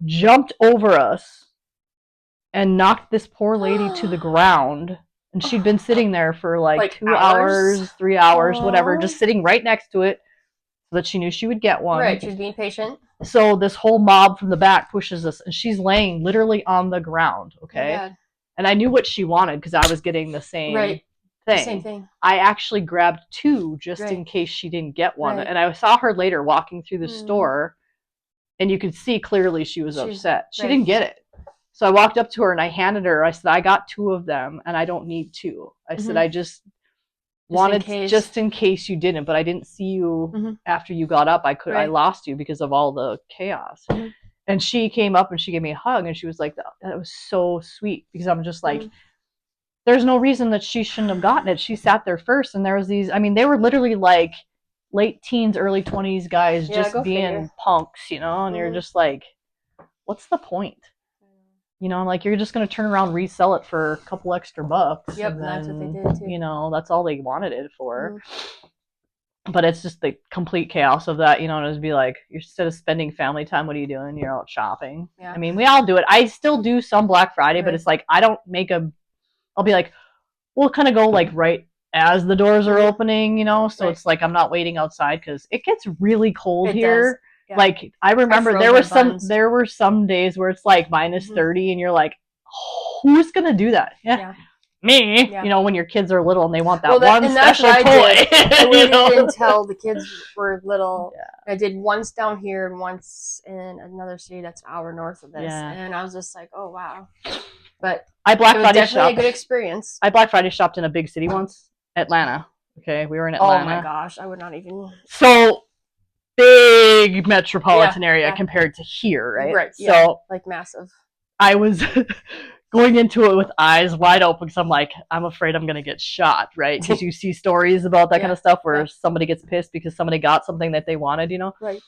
[SPEAKER 2] jumped over us and knocked this poor lady to the ground. And she'd been sitting there for like 2 hours, 3 hours, whatever, just sitting right next to it so that she knew she would get one.
[SPEAKER 1] Right, she was being patient.
[SPEAKER 2] So this whole mob from the back pushes us, and she's laying literally on the ground, okay? And I knew what she wanted because I was getting the same thing.
[SPEAKER 1] Same thing.
[SPEAKER 2] I actually grabbed 2 just in case she didn't get one. And I saw her later walking through the store, and you could see clearly she was upset. She didn't get it. So I walked up to her and I handed her, I said, I got 2 of them and I don't need 2. I said, I just wanted just in case you didn't, but I didn't see you after you got up. I lost you because of all the chaos. And she came up and she gave me a hug, and she was like, that was so sweet, because I'm just like, there's no reason that she shouldn't have gotten it. She sat there first, and there was these, I mean, they were literally like late teens, early 20s guys just being punks, you know, and you're just like, what's the point? You know, I'm like, you're just going to turn around, resell it for a couple extra bucks.
[SPEAKER 1] Yep,
[SPEAKER 2] and then,
[SPEAKER 1] that's what they did too.
[SPEAKER 2] You know, that's all they wanted it for. But it's just the complete chaos of that, you know, and it'd be like, instead of spending family time, what are you doing? You're out shopping. I mean, we all do it. I still do some Black Friday, but it's like, I don't make I'll be like, we'll kind of go like right as the doors are opening, you know, so it's like I'm not waiting outside because it gets really cold here. Yeah. Like I remember there were some days where it's like minus 30, and you're like, who's gonna do that? Me. You know, when your kids are little and they want that one special toy.
[SPEAKER 1] I waited until the kids were little. I did once down here and once in another city that's an hour north of this, and I was just like, oh wow. But
[SPEAKER 2] I Black Friday shopped.
[SPEAKER 1] Definitely a good experience.
[SPEAKER 2] I Black Friday shopped in a big city once, Atlanta. Okay, we were in Atlanta.
[SPEAKER 1] Oh my gosh, I would not even.
[SPEAKER 2] So big metropolitan area compared to here, right?
[SPEAKER 1] Right.
[SPEAKER 2] So
[SPEAKER 1] like massive.
[SPEAKER 2] I was going into it with eyes wide open because I'm like, I'm afraid I'm gonna get shot, right? Because you see stories about that kind of stuff where somebody gets pissed because somebody got something that they wanted, you know?
[SPEAKER 1] Right.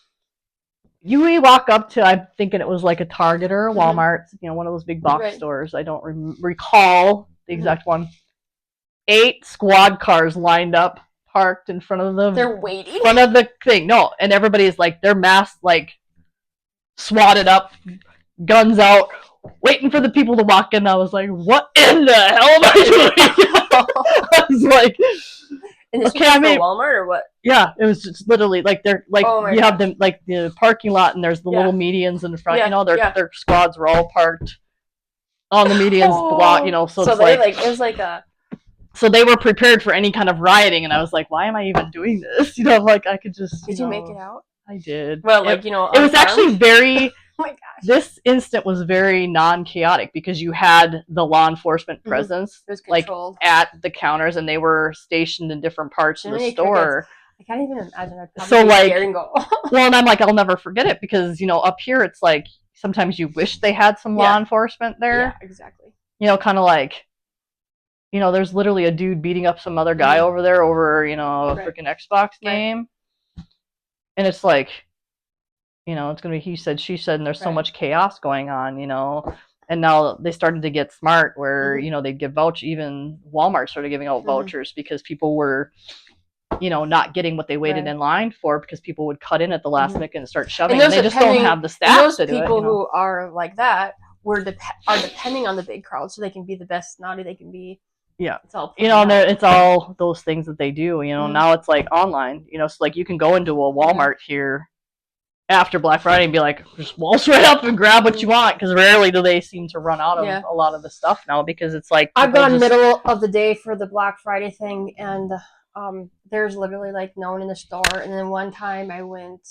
[SPEAKER 2] You walk up to, I'm thinking it was like a Target or a Walmart, you know, one of those big box stores. I don't recall the exact one. 8 squad cars lined up, parked in front of
[SPEAKER 1] They're waiting?
[SPEAKER 2] Front of the thing. No, and everybody's like, they're masked, like, swatted up, guns out, waiting for the people to walk in. I was like, what in the hell am I doing? I was like...
[SPEAKER 1] And this was Walmart or what?
[SPEAKER 2] Yeah, it was just literally like they're like you have them like the parking lot, and there's the little medians in the front. You know, their squads were all parked on the medians block. You know, so it's like
[SPEAKER 1] it was like a.
[SPEAKER 2] So they were prepared for any kind of rioting, and I was like, why am I even doing this? You know, like I could just.
[SPEAKER 1] Did you make it out?
[SPEAKER 2] I did.
[SPEAKER 1] Well, like, you know,
[SPEAKER 2] it was actually very.
[SPEAKER 1] Oh my gosh.
[SPEAKER 2] This instant was very non-chaotic because you had the law enforcement presence
[SPEAKER 1] it was
[SPEAKER 2] like at the counters, and they were stationed in different parts of the store.
[SPEAKER 1] I can't even imagine. I'd probably
[SPEAKER 2] So,
[SPEAKER 1] be
[SPEAKER 2] like,
[SPEAKER 1] scared and go.
[SPEAKER 2] well, and I'm like, I'll never forget it because, you know, up here it's like sometimes you wish they had some law enforcement there.
[SPEAKER 1] Yeah, exactly.
[SPEAKER 2] You know, kind of like, you know, there's literally a dude beating up some other guy over there over, you know, a freaking Xbox game. And it's like, you know, it's going to be he said, she said, and there's so much chaos going on, you know. And now they started to get smart where, you know, they'd give vouchers, even Walmart started giving out vouchers because people were, you know, not getting what they waited in line for because people would cut in at the last minute and start shoving. And they just don't have the staff to do it. Those
[SPEAKER 1] people who are like that are depending on the big crowd so they can be the best naughty they can be.
[SPEAKER 2] Yeah. It's all you know, and it's all those things that they do, you know. Now it's like online, you know, so like you can go into a Walmart here after Black Friday and be like, just waltz right up and grab what you want, because rarely do they seem to run out of a lot of the stuff now, because it's like
[SPEAKER 1] I've gone middle of the day for the Black Friday thing, and there's literally like no one in the store. And then one time I went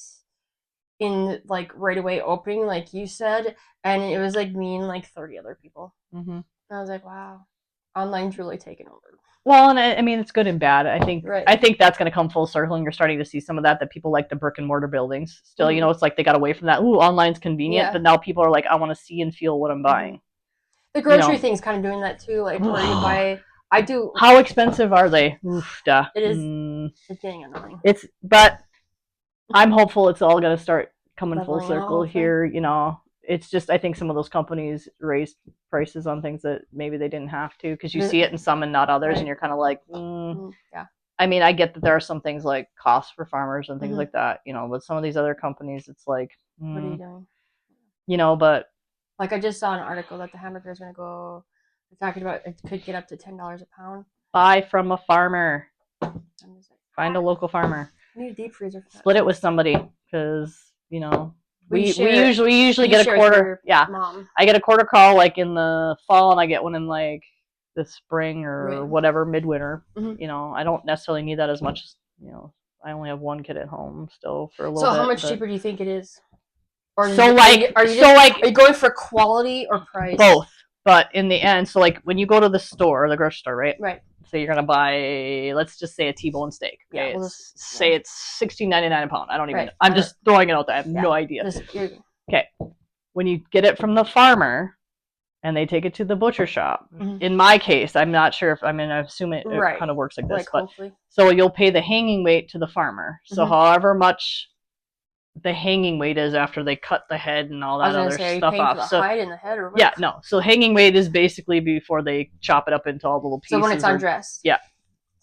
[SPEAKER 1] in like right away opening, like you said, and it was like me and like 30 other people. And I was like, wow, online's really taken over.
[SPEAKER 2] Well, and I mean, it's good and bad. I think that's going to come full circle, and you're starting to see some of that people like the brick and mortar buildings. Still, you know, it's like they got away from that. Ooh, online's convenient, but now people are like, I want to see and feel what I'm buying.
[SPEAKER 1] The grocery thing's kind of doing that too. Like where you buy, I do.
[SPEAKER 2] How expensive are they? Oof,
[SPEAKER 1] It is. It's getting annoying.
[SPEAKER 2] But I'm hopeful it's all going to start coming full circle here. You know, it's just I think some of those companies raised prices on things that maybe they didn't have to, because you see it in some and not others, and you're kind of like,
[SPEAKER 1] yeah.
[SPEAKER 2] I mean, I get that there are some things like costs for farmers and things like that, you know, but some of these other companies, it's like,
[SPEAKER 1] what are you doing?
[SPEAKER 2] You know, but
[SPEAKER 1] like I just saw an article that the hamburgers are going to go. They're talking about it could get up to $10 a pound.
[SPEAKER 2] Buy from a farmer. Find a local farmer.
[SPEAKER 1] I need a deep freezer.
[SPEAKER 2] Split it with somebody, because you know. We usually get a quarter. Yeah,
[SPEAKER 1] Mom.
[SPEAKER 2] I get a quarter call like in the fall, and I get one in like the spring or whatever, midwinter. You know, I don't necessarily need that as much as, you know, I only have one kid at home still for a little bit.
[SPEAKER 1] So how much cheaper do you think it is? Or
[SPEAKER 2] are you
[SPEAKER 1] going for quality or price?
[SPEAKER 2] Both, but in the end, so like when you go to the store, the grocery store, right?
[SPEAKER 1] Right.
[SPEAKER 2] So you're gonna buy, let's just say, a T-bone steak. Okay,
[SPEAKER 1] yeah,
[SPEAKER 2] say it's $16.99 a pound. I don't even. I'm just throwing it out there. I have no idea. Okay, when you get it from the farmer, and they take it to the butcher shop. In my case, I'm not sure if I assume it kind of works like this, but
[SPEAKER 1] hopefully.
[SPEAKER 2] So you'll pay the hanging weight to the farmer. So however much the hanging weight is after they cut the head and all that other stuff off.
[SPEAKER 1] For the hide and the head, or what?
[SPEAKER 2] Yeah, no. So hanging weight is basically before they chop it up into all the little pieces.
[SPEAKER 1] So when it's undressed.
[SPEAKER 2] Yeah.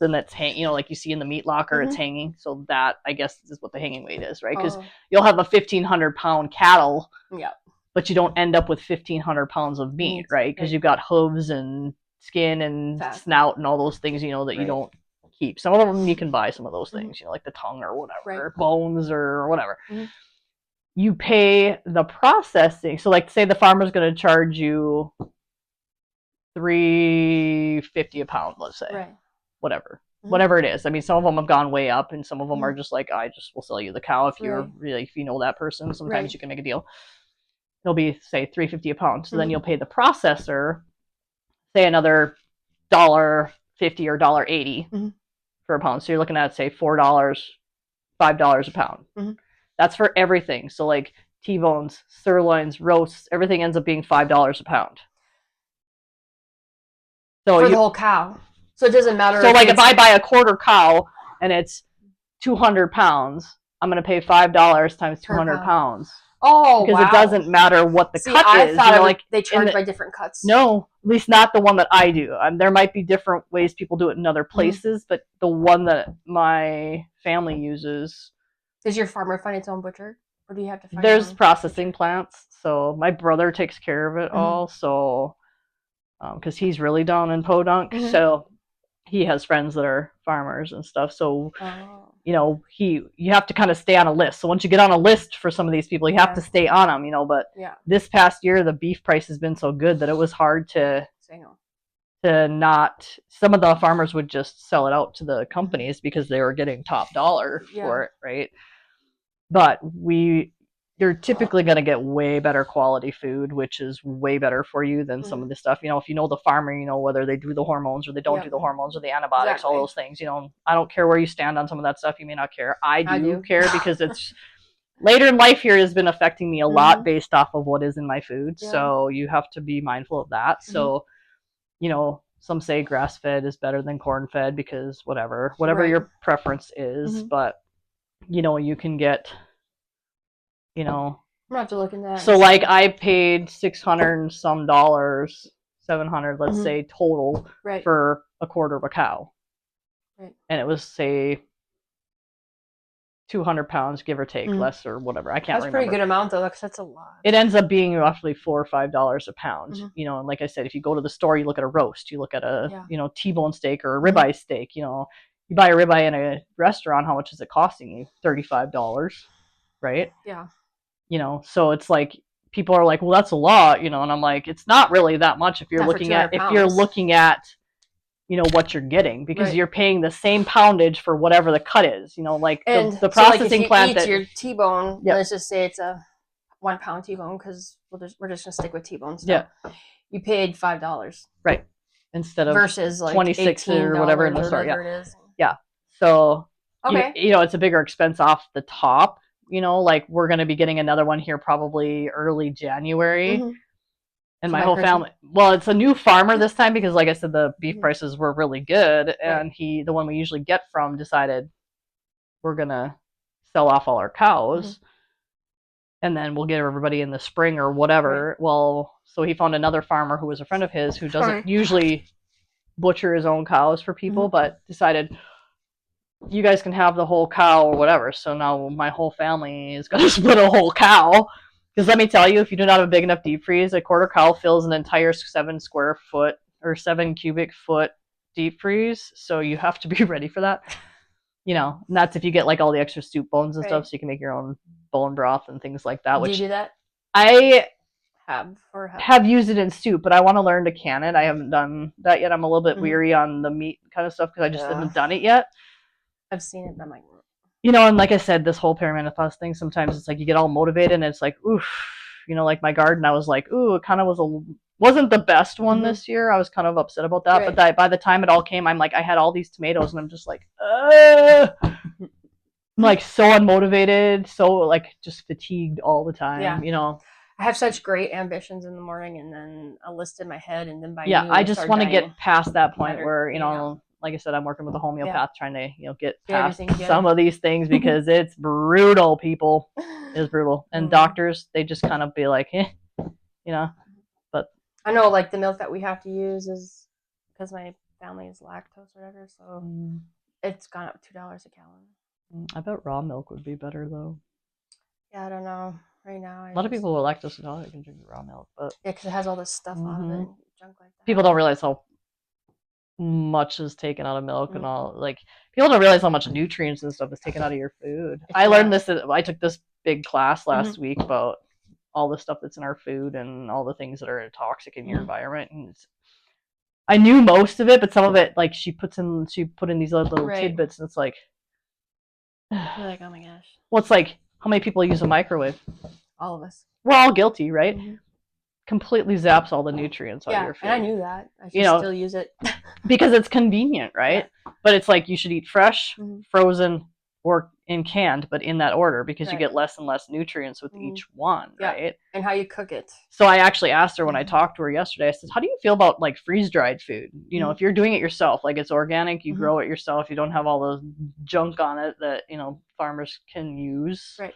[SPEAKER 2] Then that's you know, like you see in the meat locker, it's hanging. So that, I guess, is what the hanging weight is, right? Because you'll have a 1,500 pound cattle.
[SPEAKER 1] Yeah.
[SPEAKER 2] But you don't end up with 1,500 pounds of meat, right? Because you've got hooves and skin and snout and all those things, you know, that you don't keep. Some of them you can buy some of those things, you know, like the tongue or whatever, or bones or whatever. You pay the processing. So like say the farmer's going to charge you $3.50 a pound, let's say. Whatever it is. I mean, some of them have gone way up, and some of them are just like, I just will sell you the cow if you're really, if you know that person. Sometimes you can make a deal. It'll be, say, $3.50 a pound. So then you'll pay the processor, say, another $1.50 or $1.80 for a pound. So you're looking at, say, $4, $5 a pound. That's for everything. So like T-bones, sirloins, roasts, everything ends up being $5 a pound. So
[SPEAKER 1] for the whole cow. So it doesn't matter.
[SPEAKER 2] So like if I buy a quarter cow and it's 200 pounds, I'm going to pay $5 times 200 pounds.
[SPEAKER 1] Oh,
[SPEAKER 2] because it doesn't matter what the cut is.
[SPEAKER 1] I thought like they charge by different cuts.
[SPEAKER 2] No, at least not the one that I do. There might be different ways people do it in other places, but the one that my family uses.
[SPEAKER 1] Does your farmer find its own butcher, or do you have to find?
[SPEAKER 2] There's processing plants, so my brother takes care of it all. So, because he's really down in Podunk, so he has friends that are farmers and stuff. So. You know, you have to kind of stay on a list. So once you get on a list for some of these people, you have to stay on them, you know. But this past year, the beef price has been so good that it was hard to not. Some of the farmers would just sell it out to the companies because they were getting top dollar for it, right? But you're typically going to get way better quality food, which is way better for you than some of the stuff. If you know the farmer, whether they do the hormones or they don't do the hormones or the antibiotics, all those things. I don't care where you stand on some of that stuff. You may not care. I do care because it's later in life here has been affecting me a lot based off of what is in my food. Yeah. So you have to be mindful of that. So, some say grass-fed is better than corn-fed because whatever your preference is. But, you can get, I'm
[SPEAKER 1] gonna have to look in that.
[SPEAKER 2] So like I paid $600 and some dollars, $700, let's say total for a quarter of a cow. Right. And it was say 200 pounds, give or take, less or whatever. I can't remember.
[SPEAKER 1] That's a pretty good amount though, because that's a lot.
[SPEAKER 2] It ends up being roughly $4 or $5 a pound. And like I said, if you go to the store, you look at a roast, you look at a T-bone steak or a ribeye steak. You buy a ribeye in a restaurant, how much is it costing you? $35, right?
[SPEAKER 1] Yeah.
[SPEAKER 2] So it's like people are like, well, that's a lot, and I'm like, it's not really that much if you're looking at what you're getting, because you're paying the same poundage for whatever the cut is, like the processing plant.
[SPEAKER 1] If you eat your T-bone, let's just say it's a 1 pound T-bone, because we're just gonna stick with T-bones. Yeah, you paid $5,
[SPEAKER 2] right, instead of
[SPEAKER 1] versus like
[SPEAKER 2] 26 or whatever in the store. Yeah. So it's a bigger expense off the top. Like we're going to be getting another one here probably early January. And my whole family, well, it's a new farmer this time because like I said, the beef prices were really good. And the one we usually get from, decided we're going to sell off all our cows. And then we'll get everybody in the spring or whatever. Well, so he found another farmer who was a friend of his who doesn't usually butcher his own cows for people, but decided, you guys can have the whole cow or whatever. So now my whole family is going to split a whole cow. Because let me tell you, if you do not have a big enough deep freeze, a quarter cow fills an entire 7 square foot or 7 cubic foot deep freeze. So you have to be ready for that. And that's if you get like all the extra soup bones and stuff, so you can make your own bone broth and things like that.
[SPEAKER 1] Do you do that?
[SPEAKER 2] I have used it in soup, but I want to learn to can it. I haven't done that yet. I'm a little bit weary on the meat kind of stuff because I just haven't done it yet.
[SPEAKER 1] I've seen it, but I'm like,
[SPEAKER 2] and like I said, this whole perimenopause thing, sometimes it's like you get all motivated and it's like, oof, like my garden, I was like, ooh, it kind of wasn't the best one this year. I was kind of upset about that, but by the time it all came, I'm like, I had all these tomatoes and I'm just like, I'm like so unmotivated, so like just fatigued all the time,
[SPEAKER 1] I have such great ambitions in the morning, and then a list in my head, and then by
[SPEAKER 2] noon, I just want to get past that point where like I said, I'm working with a homeopath trying to get past some of these things because it's brutal, people. It's brutal. And doctors, they just kind of be like, but
[SPEAKER 1] I know like the milk that we have to use is because my family is lactose or whatever, so it's gone up $2 a gallon.
[SPEAKER 2] I bet raw milk would be better though.
[SPEAKER 1] Yeah, I don't know. Right now,
[SPEAKER 2] a lot of people with lactose intolerant can drink raw milk, but
[SPEAKER 1] because it has all this stuff out of it, junk like that.
[SPEAKER 2] People don't realize how much is taken out of milk and all. Like people don't realize how much nutrients and stuff is taken out of your food. I learned this. I took this big class last week about all the stuff that's in our food and all the things that are toxic in your environment. And I knew most of it, but some of it, like she put in these little tidbits, and it's like,
[SPEAKER 1] you're like, oh my gosh.
[SPEAKER 2] Well, it's like, how many people use a microwave?
[SPEAKER 1] All of us.
[SPEAKER 2] We're all guilty, right? Completely zaps all the nutrients out of your food.
[SPEAKER 1] And I knew that. I should still use it.
[SPEAKER 2] Because it's convenient, right? Yeah. But it's like you should eat fresh, frozen, or in canned, but in that order, because you get less and less nutrients with each one, right?
[SPEAKER 1] And how you cook it.
[SPEAKER 2] So I actually asked her when I talked to her yesterday, I said, how do you feel about like freeze-dried food? If you're doing it yourself, like it's organic, you grow it yourself, you don't have all the junk on it that, farmers can use.
[SPEAKER 1] Right.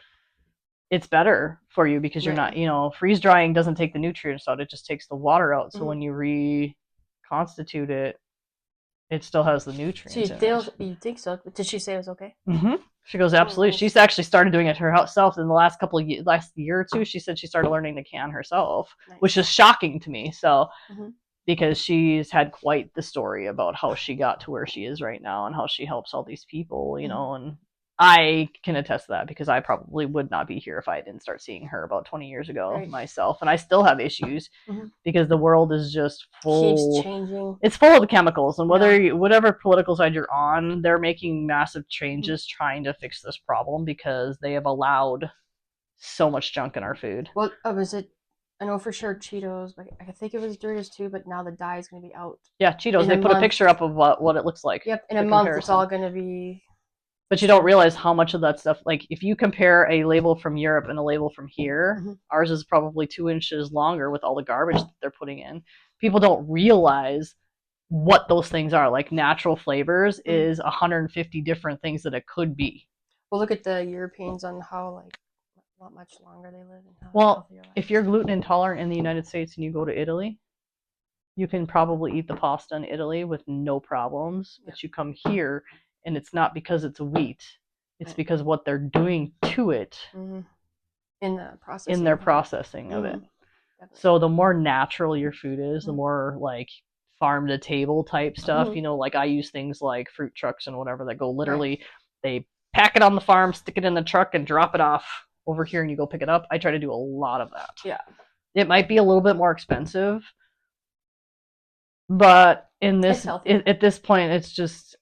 [SPEAKER 2] It's better for you because you're not, freeze drying doesn't take the nutrients out. It just takes the water out. So when you reconstitute it, it still has the nutrients.
[SPEAKER 1] So you think so? Did she say it was okay?
[SPEAKER 2] She goes, absolutely. She's actually started doing it herself in the last year or two. She said she started learning to can herself, which is shocking to me. So, because she's had quite the story about how she got to where she is right now and how she helps all these people, and I can attest to that because I probably would not be here if I didn't start seeing her about 20 years ago myself. And I still have issues because the world is just full.
[SPEAKER 1] Keeps changing.
[SPEAKER 2] It's full of the chemicals, and whatever political side you're on, they're making massive changes trying to fix this problem because they have allowed so much junk in our food.
[SPEAKER 1] Well, was it? I know for sure Cheetos, but I think it was Doritos too. But now the dye is going to be out.
[SPEAKER 2] Yeah, Cheetos.
[SPEAKER 1] In
[SPEAKER 2] They
[SPEAKER 1] a
[SPEAKER 2] put a
[SPEAKER 1] month.
[SPEAKER 2] picture up of what it looks like.
[SPEAKER 1] Yep, in
[SPEAKER 2] the
[SPEAKER 1] a month
[SPEAKER 2] comparison.
[SPEAKER 1] it's all going to be.
[SPEAKER 2] But you don't realize how much of that stuff, like if you compare a label from Europe and a label from here, ours is probably 2 inches longer with all the garbage that they're putting in. People don't realize what those things are. Like natural flavors is 150 different things that it could be.
[SPEAKER 1] Well, look at the Europeans on how like not much longer they live. And how
[SPEAKER 2] well, if you're gluten intolerant in the United States and you go to Italy, you can probably eat the pasta in Italy with no problems. But you come here, and it's not because it's wheat; it's because what they're doing to it
[SPEAKER 1] in the processing.
[SPEAKER 2] In their processing of it. Definitely. So the more natural your food is, the more like farm to table type stuff. You know, like I use things like fruit trucks and whatever that go literally. They pack it on the farm, stick it in the truck, and drop it off over here, and you go pick it up. I try to do a lot of that.
[SPEAKER 1] Yeah.
[SPEAKER 2] It might be a little bit more expensive, but in this at this point, it's just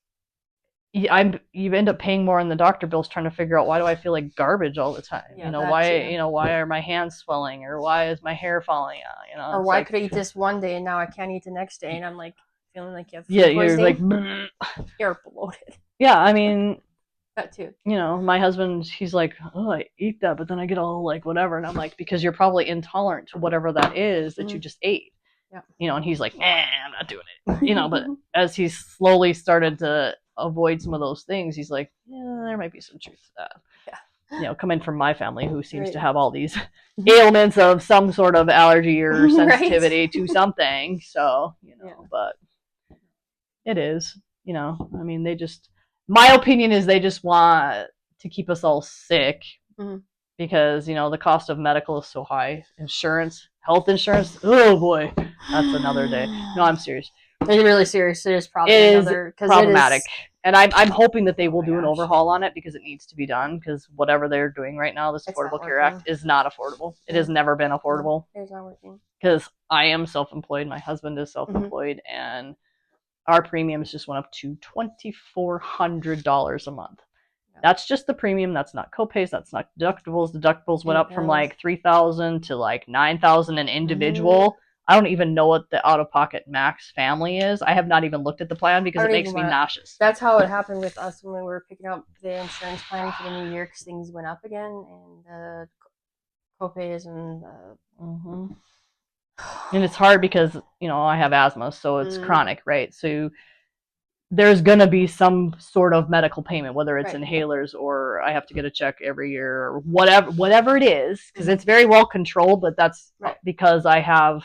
[SPEAKER 2] you end up paying more in the doctor bills trying to figure out why do I feel like garbage all the time. Yeah, why are my hands swelling, or why is my hair falling out?
[SPEAKER 1] Or why could I eat this one day and now I can't eat the next day, and I'm like feeling like you have
[SPEAKER 2] you're like
[SPEAKER 1] you're bloated.
[SPEAKER 2] Yeah, I mean
[SPEAKER 1] that too.
[SPEAKER 2] My husband, he's like, oh, I eat that, but then I get all like whatever, and I'm like, because you're probably intolerant to whatever that is that you just ate. Yeah. And he's like, nah, I'm not doing it. But as he's slowly started to avoid some of those things, he's like, yeah, there might be some truth to that. Yeah. Coming from my family, who seems to have all these ailments of some sort of allergy or sensitivity to something. So, but it is, I mean, my opinion is they just want to keep us all sick because, the cost of medical is so high. Insurance, health insurance, oh boy, that's another day. No, I'm serious.
[SPEAKER 1] It's really serious. It is probably
[SPEAKER 2] problematic. And I'm hoping that they will do an overhaul on it, because it needs to be done, because whatever they're doing right now, this Affordable Care Act, is not affordable. It has never been affordable.
[SPEAKER 1] It's not working.
[SPEAKER 2] Because I am self-employed, my husband is self-employed, and our premiums just went up to $2,400 a month. That's just the premium. That's not copays. That's not deductibles. Deductibles went up from like $3,000 to like $9,000 an individual. I don't even know what the out-of-pocket max family is. I have not even looked at the plan because it makes me nauseous.
[SPEAKER 1] That's how it happened with us when we were picking up the insurance plan for the new year, because things went up again, and the copays and
[SPEAKER 2] and it's hard because I have asthma, so it's chronic, right? So there's gonna be some sort of medical payment, whether it's inhalers or I have to get a check every year or whatever it is, because it's very well controlled. But that's because I have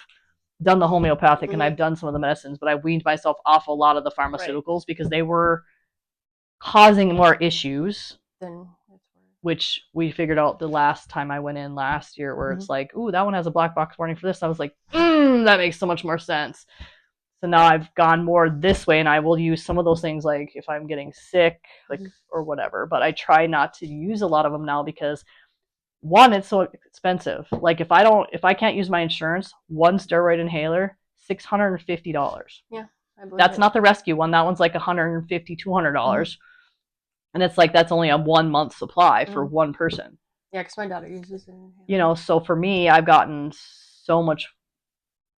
[SPEAKER 2] done the homeopathic and I've done some of the medicines, but I weaned myself off a lot of the pharmaceuticals because they were causing more issues. Which we figured out the last time I went in last year, where it's like, ooh, that one has a black box warning for this. I was like, that makes so much more sense. So now I've gone more this way, and I will use some of those things, like if I'm getting sick, like or whatever. But I try not to use a lot of them now because, one, it's so expensive. Like if I can't use my insurance, one steroid inhaler, $650.
[SPEAKER 1] Yeah,
[SPEAKER 2] that's not the rescue one. That one's like $150, $200. And it's like that's only a 1 month supply for one person.
[SPEAKER 1] Yeah, because my daughter uses it.
[SPEAKER 2] So for me, I've gotten so much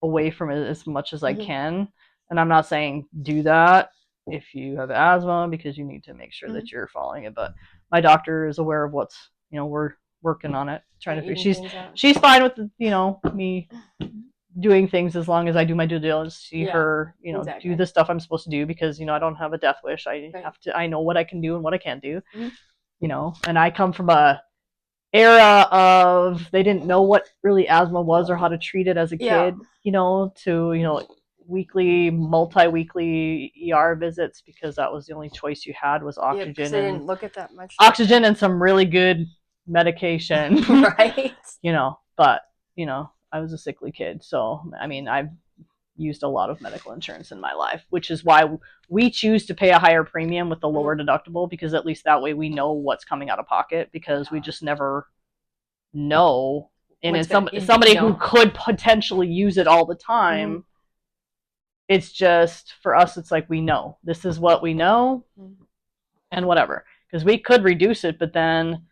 [SPEAKER 2] away from it as much as I can. And I'm not saying do that if you have asthma, because you need to make sure that you're following it. But my doctor is aware of what's, we're working on it, trying to figure. She's fine with me doing things as long as I do my due diligence, see her, do the stuff I'm supposed to do, because, I don't have a death wish. I know what I can do and what I can't do, and I come from a era of, they didn't know what really asthma was or how to treat it as a kid, to, weekly, multi-weekly ER visits, because that was the only choice you had, was oxygen.
[SPEAKER 1] Yeah, they didn't look at that much.
[SPEAKER 2] Oxygen and some really good medication.
[SPEAKER 1] Right.
[SPEAKER 2] But, I was a sickly kid. So, I mean, I've used a lot of medical insurance in my life, which is why we choose to pay a higher premium with the lower deductible, because at least that way we know what's coming out of pocket, because we just never know. And it's somebody who could potentially use it all the time. It's just, for us, it's like, we know. This is what we know and whatever. Because we could reduce it, but then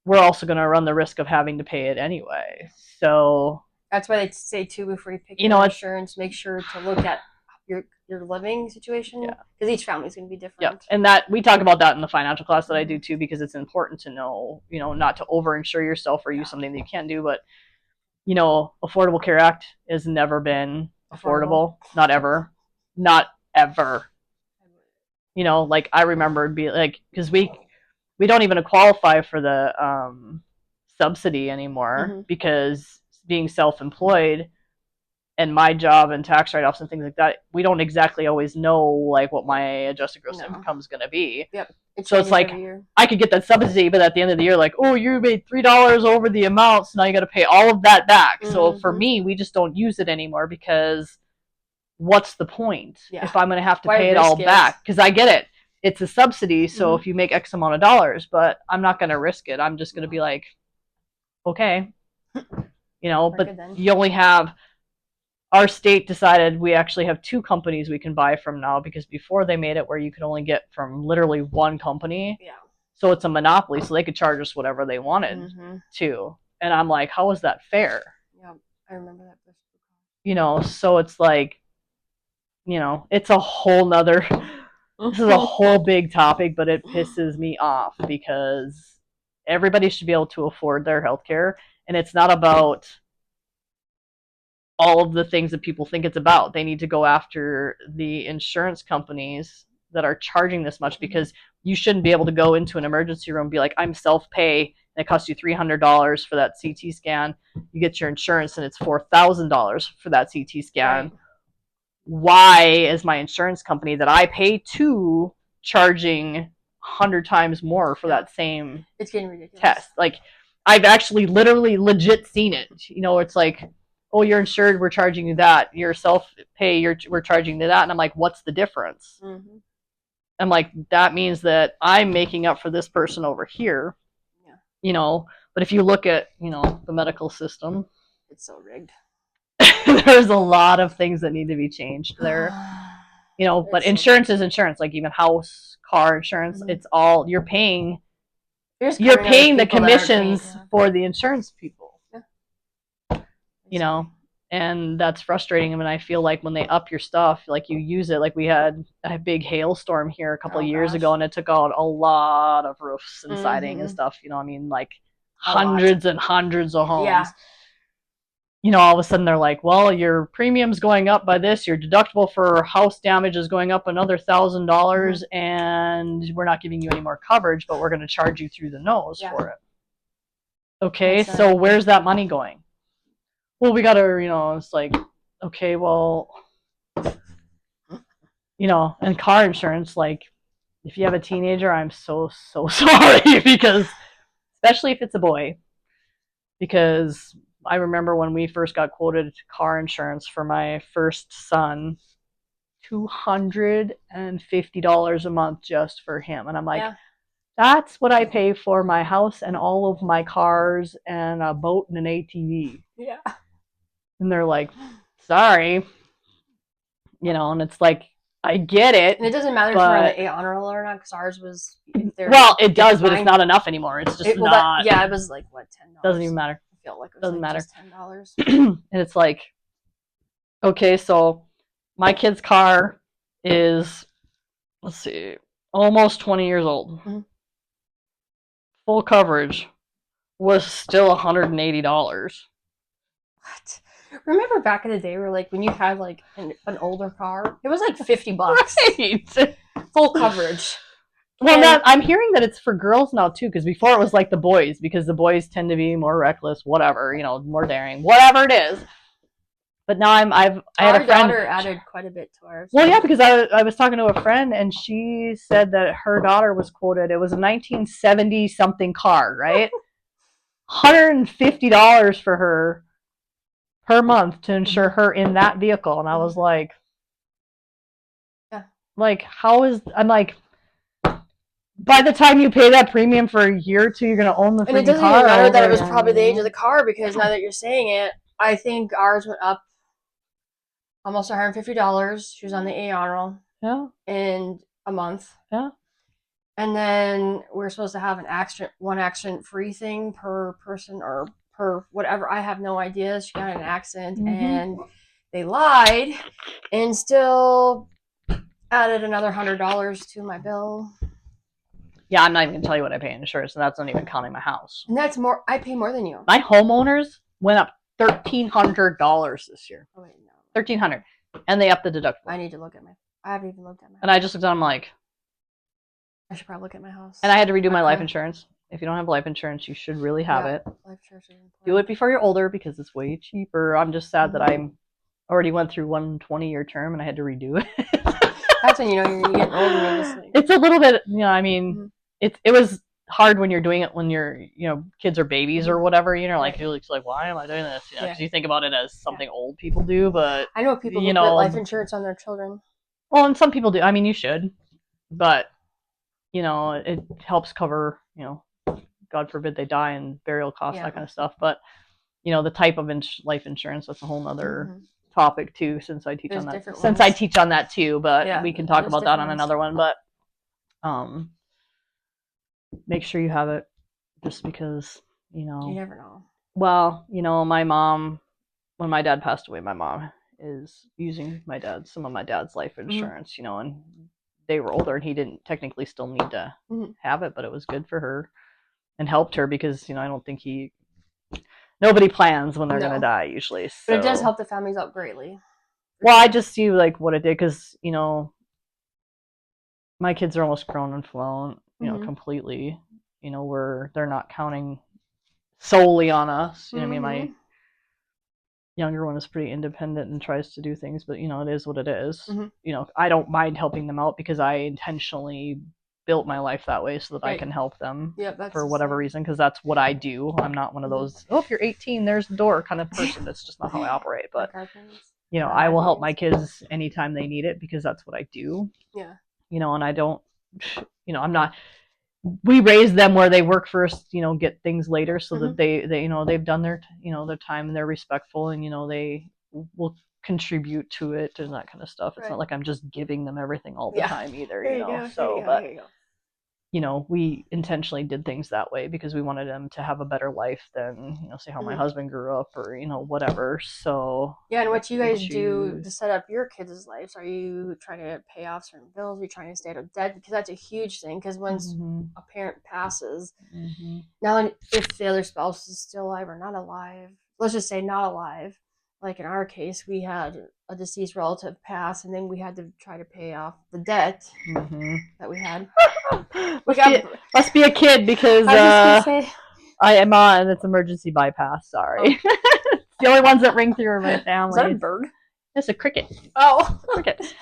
[SPEAKER 2] we're also going to run the risk of having to pay it anyway. So
[SPEAKER 1] that's why they say too, before you pick your insurance, make sure to look at your living situation, because each family is going to be different.
[SPEAKER 2] Yeah, and that we talk about that in the financial class that I do too, because it's important to know, not to overinsure yourself or use something that you can't do. But Affordable Care Act has never been affordable. Not ever. Like I remember it'd be like, because we don't even qualify for the subsidy anymore, because being self-employed and my job and tax write-offs and things like that, we don't exactly always know like what my adjusted gross income is going to be.
[SPEAKER 1] Yep.
[SPEAKER 2] So it's like I could get that subsidy, but at the end of the year, like, oh, you made $3 over the amount, so now you got to pay all of that back. So for me, we just don't use it anymore, because what's the point if I'm going to have to pay it all back? Because I get it. It's a subsidy, so if you make X amount of dollars, but I'm not going to risk it. I'm just going to be like, okay, but you only have, our state decided we actually have 2 companies we can buy from now, because before they made it where you could only get from literally one company. Yeah. So it's a monopoly, so they could charge us whatever they wanted to. And I'm like, how is that fair?
[SPEAKER 1] Yeah, I remember that.
[SPEAKER 2] So it's like, it's a whole nother, this is a whole big topic, but it pisses me off, because everybody should be able to afford their healthcare. And it's not about all of the things that people think it's about. They need to go after the insurance companies that are charging this much, because you shouldn't be able to go into an emergency room and be like, I'm self-pay, and it costs you $300 for that CT scan. You get your insurance and it's $4,000 for that CT scan. Right. Why is my insurance company that I pay to charging 100 times more for that same
[SPEAKER 1] it's getting ridiculous
[SPEAKER 2] test? Like, I've actually literally legit seen it. It's like, oh, you're insured, we're charging you that. You're self-pay, we're charging you that. And I'm like, what's the difference? I'm like, that means that I'm making up for this person over here. Yeah. But if you look at, the medical system,
[SPEAKER 1] it's so rigged.
[SPEAKER 2] There's a lot of things that need to be changed there. But insurance is insurance, like even house, car insurance, it's all, you're paying the commissions for the insurance people. Yeah. And that's frustrating. I mean, I feel like when they up your stuff, like you use it, like we had a big hailstorm here a couple of years ago, and it took out a lot of roofs and siding and stuff, like hundreds and hundreds of homes. Yeah. All of a sudden they're like, well, your premium's going up by this, your deductible for house damage is going up another $1,000, and we're not giving you any more coverage, but we're going to charge you through the nose for it. Okay, so where's that money going? Well, we gotta, it's like, okay, well, and car insurance, like, if you have a teenager, I'm so sorry, because, especially if it's a boy, because I remember when we first got quoted car insurance for my first son, $250 a month just for him. And I'm like, that's what I pay for my house and all of my cars and a boat and an ATV. Yeah. And they're like, sorry. And it's like, I get it.
[SPEAKER 1] And it doesn't matter if we're on the A honor roll or not, because ours was.
[SPEAKER 2] Well, it does, but it's not enough anymore. It's just not.
[SPEAKER 1] It was like, what, $10?
[SPEAKER 2] Doesn't even matter.
[SPEAKER 1] I feel like it was
[SPEAKER 2] doesn't matter.
[SPEAKER 1] Just $10.
[SPEAKER 2] And it's like, okay, so my kid's car is, let's see, almost 20 years old. Full coverage was still $180.
[SPEAKER 1] What? Remember back in the day where, like, when you had, like, an older car, it was like $50. Right. Full coverage.
[SPEAKER 2] Well, I'm hearing that it's for girls now, too, because before it was like the boys, because the boys tend to be more reckless, whatever, more daring, whatever it is. But now I had a friend.
[SPEAKER 1] Our daughter added quite a bit to ours.
[SPEAKER 2] Well, yeah, because I was talking to a friend, and she said that her daughter was quoted, it was a 1970-something car, right? $150 for her per month to insure her in that vehicle. And I was like, like, I'm like, by the time you pay that premium for a year or two, you're going to own the freaking car.
[SPEAKER 1] And it doesn't even matter that it was probably the age of the car, because now that you're saying it, I think ours went up almost $150. She was on the A honor roll in a month. Yeah. And then we're supposed to have one accident free thing per person or per whatever. I have no idea. She got in an accident and they lied and still added another $100 to my bill.
[SPEAKER 2] Yeah, I'm not even gonna tell you what I pay in insurance, and that's not even counting my house.
[SPEAKER 1] And that's more. I pay more than you.
[SPEAKER 2] My homeowners went up $1,300 this year.
[SPEAKER 1] Oh wait, no.
[SPEAKER 2] $1,300, and they upped the deductible.
[SPEAKER 1] I need to look at my. I haven't even looked at my.
[SPEAKER 2] And I just looked at them like.
[SPEAKER 1] I should probably look at my house.
[SPEAKER 2] And I had to redo my life insurance. If you don't have life insurance, you should really have it.
[SPEAKER 1] Life insurance is important.
[SPEAKER 2] Do it before you're older because it's way cheaper. I'm just sad that I already went through one 20-year term and I had to redo it.
[SPEAKER 1] That's when you know you're getting older. And just like...
[SPEAKER 2] It's a little bit, I mean, it was hard when you're doing it when you're, kids are babies or whatever. You're like, why am I doing this? Because you think about it as something old people do, but
[SPEAKER 1] I know people who put life insurance on their children.
[SPEAKER 2] Well, and some people do. I mean, you should, but it helps cover, God forbid they die and burial costs, that kind of stuff. But the type of life insurance, that's a whole nother topic too. Since I teach on that, I teach on that too, but we can talk about that on another one. But make sure you have it, just because you
[SPEAKER 1] never know.
[SPEAKER 2] Well, my mom, when my dad passed away, my mom is using some of my dad's life insurance, and they were older and he didn't technically still need to have it, but it was good for her and helped her because I don't think nobody plans when they're gonna die usually, so.
[SPEAKER 1] But it does help the families out greatly.
[SPEAKER 2] Well, I just see like what it did because my kids are almost grown and flown, completely, where they're not counting solely on us. I mean, my younger one is pretty independent and tries to do things, but it is what it is. I don't mind helping them out because I intentionally built my life that way so that I can help them for whatever reason, because that's what I do. I'm not one of those, if you're 18, there's the door kind of person. That's just not how I operate. But I will help my kids anytime they need it because that's what I do.
[SPEAKER 1] Yeah.
[SPEAKER 2] And I don't, I'm not. We raise them where they work first, get things later, so that they they've done their their time and they're respectful, and they will contribute to it and that kind of stuff. It's not like I'm just giving them everything all the time either, we intentionally did things that way because we wanted them to have a better life than say how my husband grew up or whatever. So
[SPEAKER 1] and what you guys do to set up your kids' lives, are you trying to pay off certain bills? Are you trying to stay out of debt? Because that's a huge thing, because once a parent passes, now if the other spouse is still alive or not alive, let's just say not alive, like in our case, we had a deceased relative pass, and then we had to try to pay off the debt that we had.
[SPEAKER 2] Must be a kid because I am on it's emergency bypass. Sorry, it's the only ones that ring through my family.
[SPEAKER 1] Is that a bird?
[SPEAKER 2] It's a cricket.
[SPEAKER 1] Oh,
[SPEAKER 2] cricket.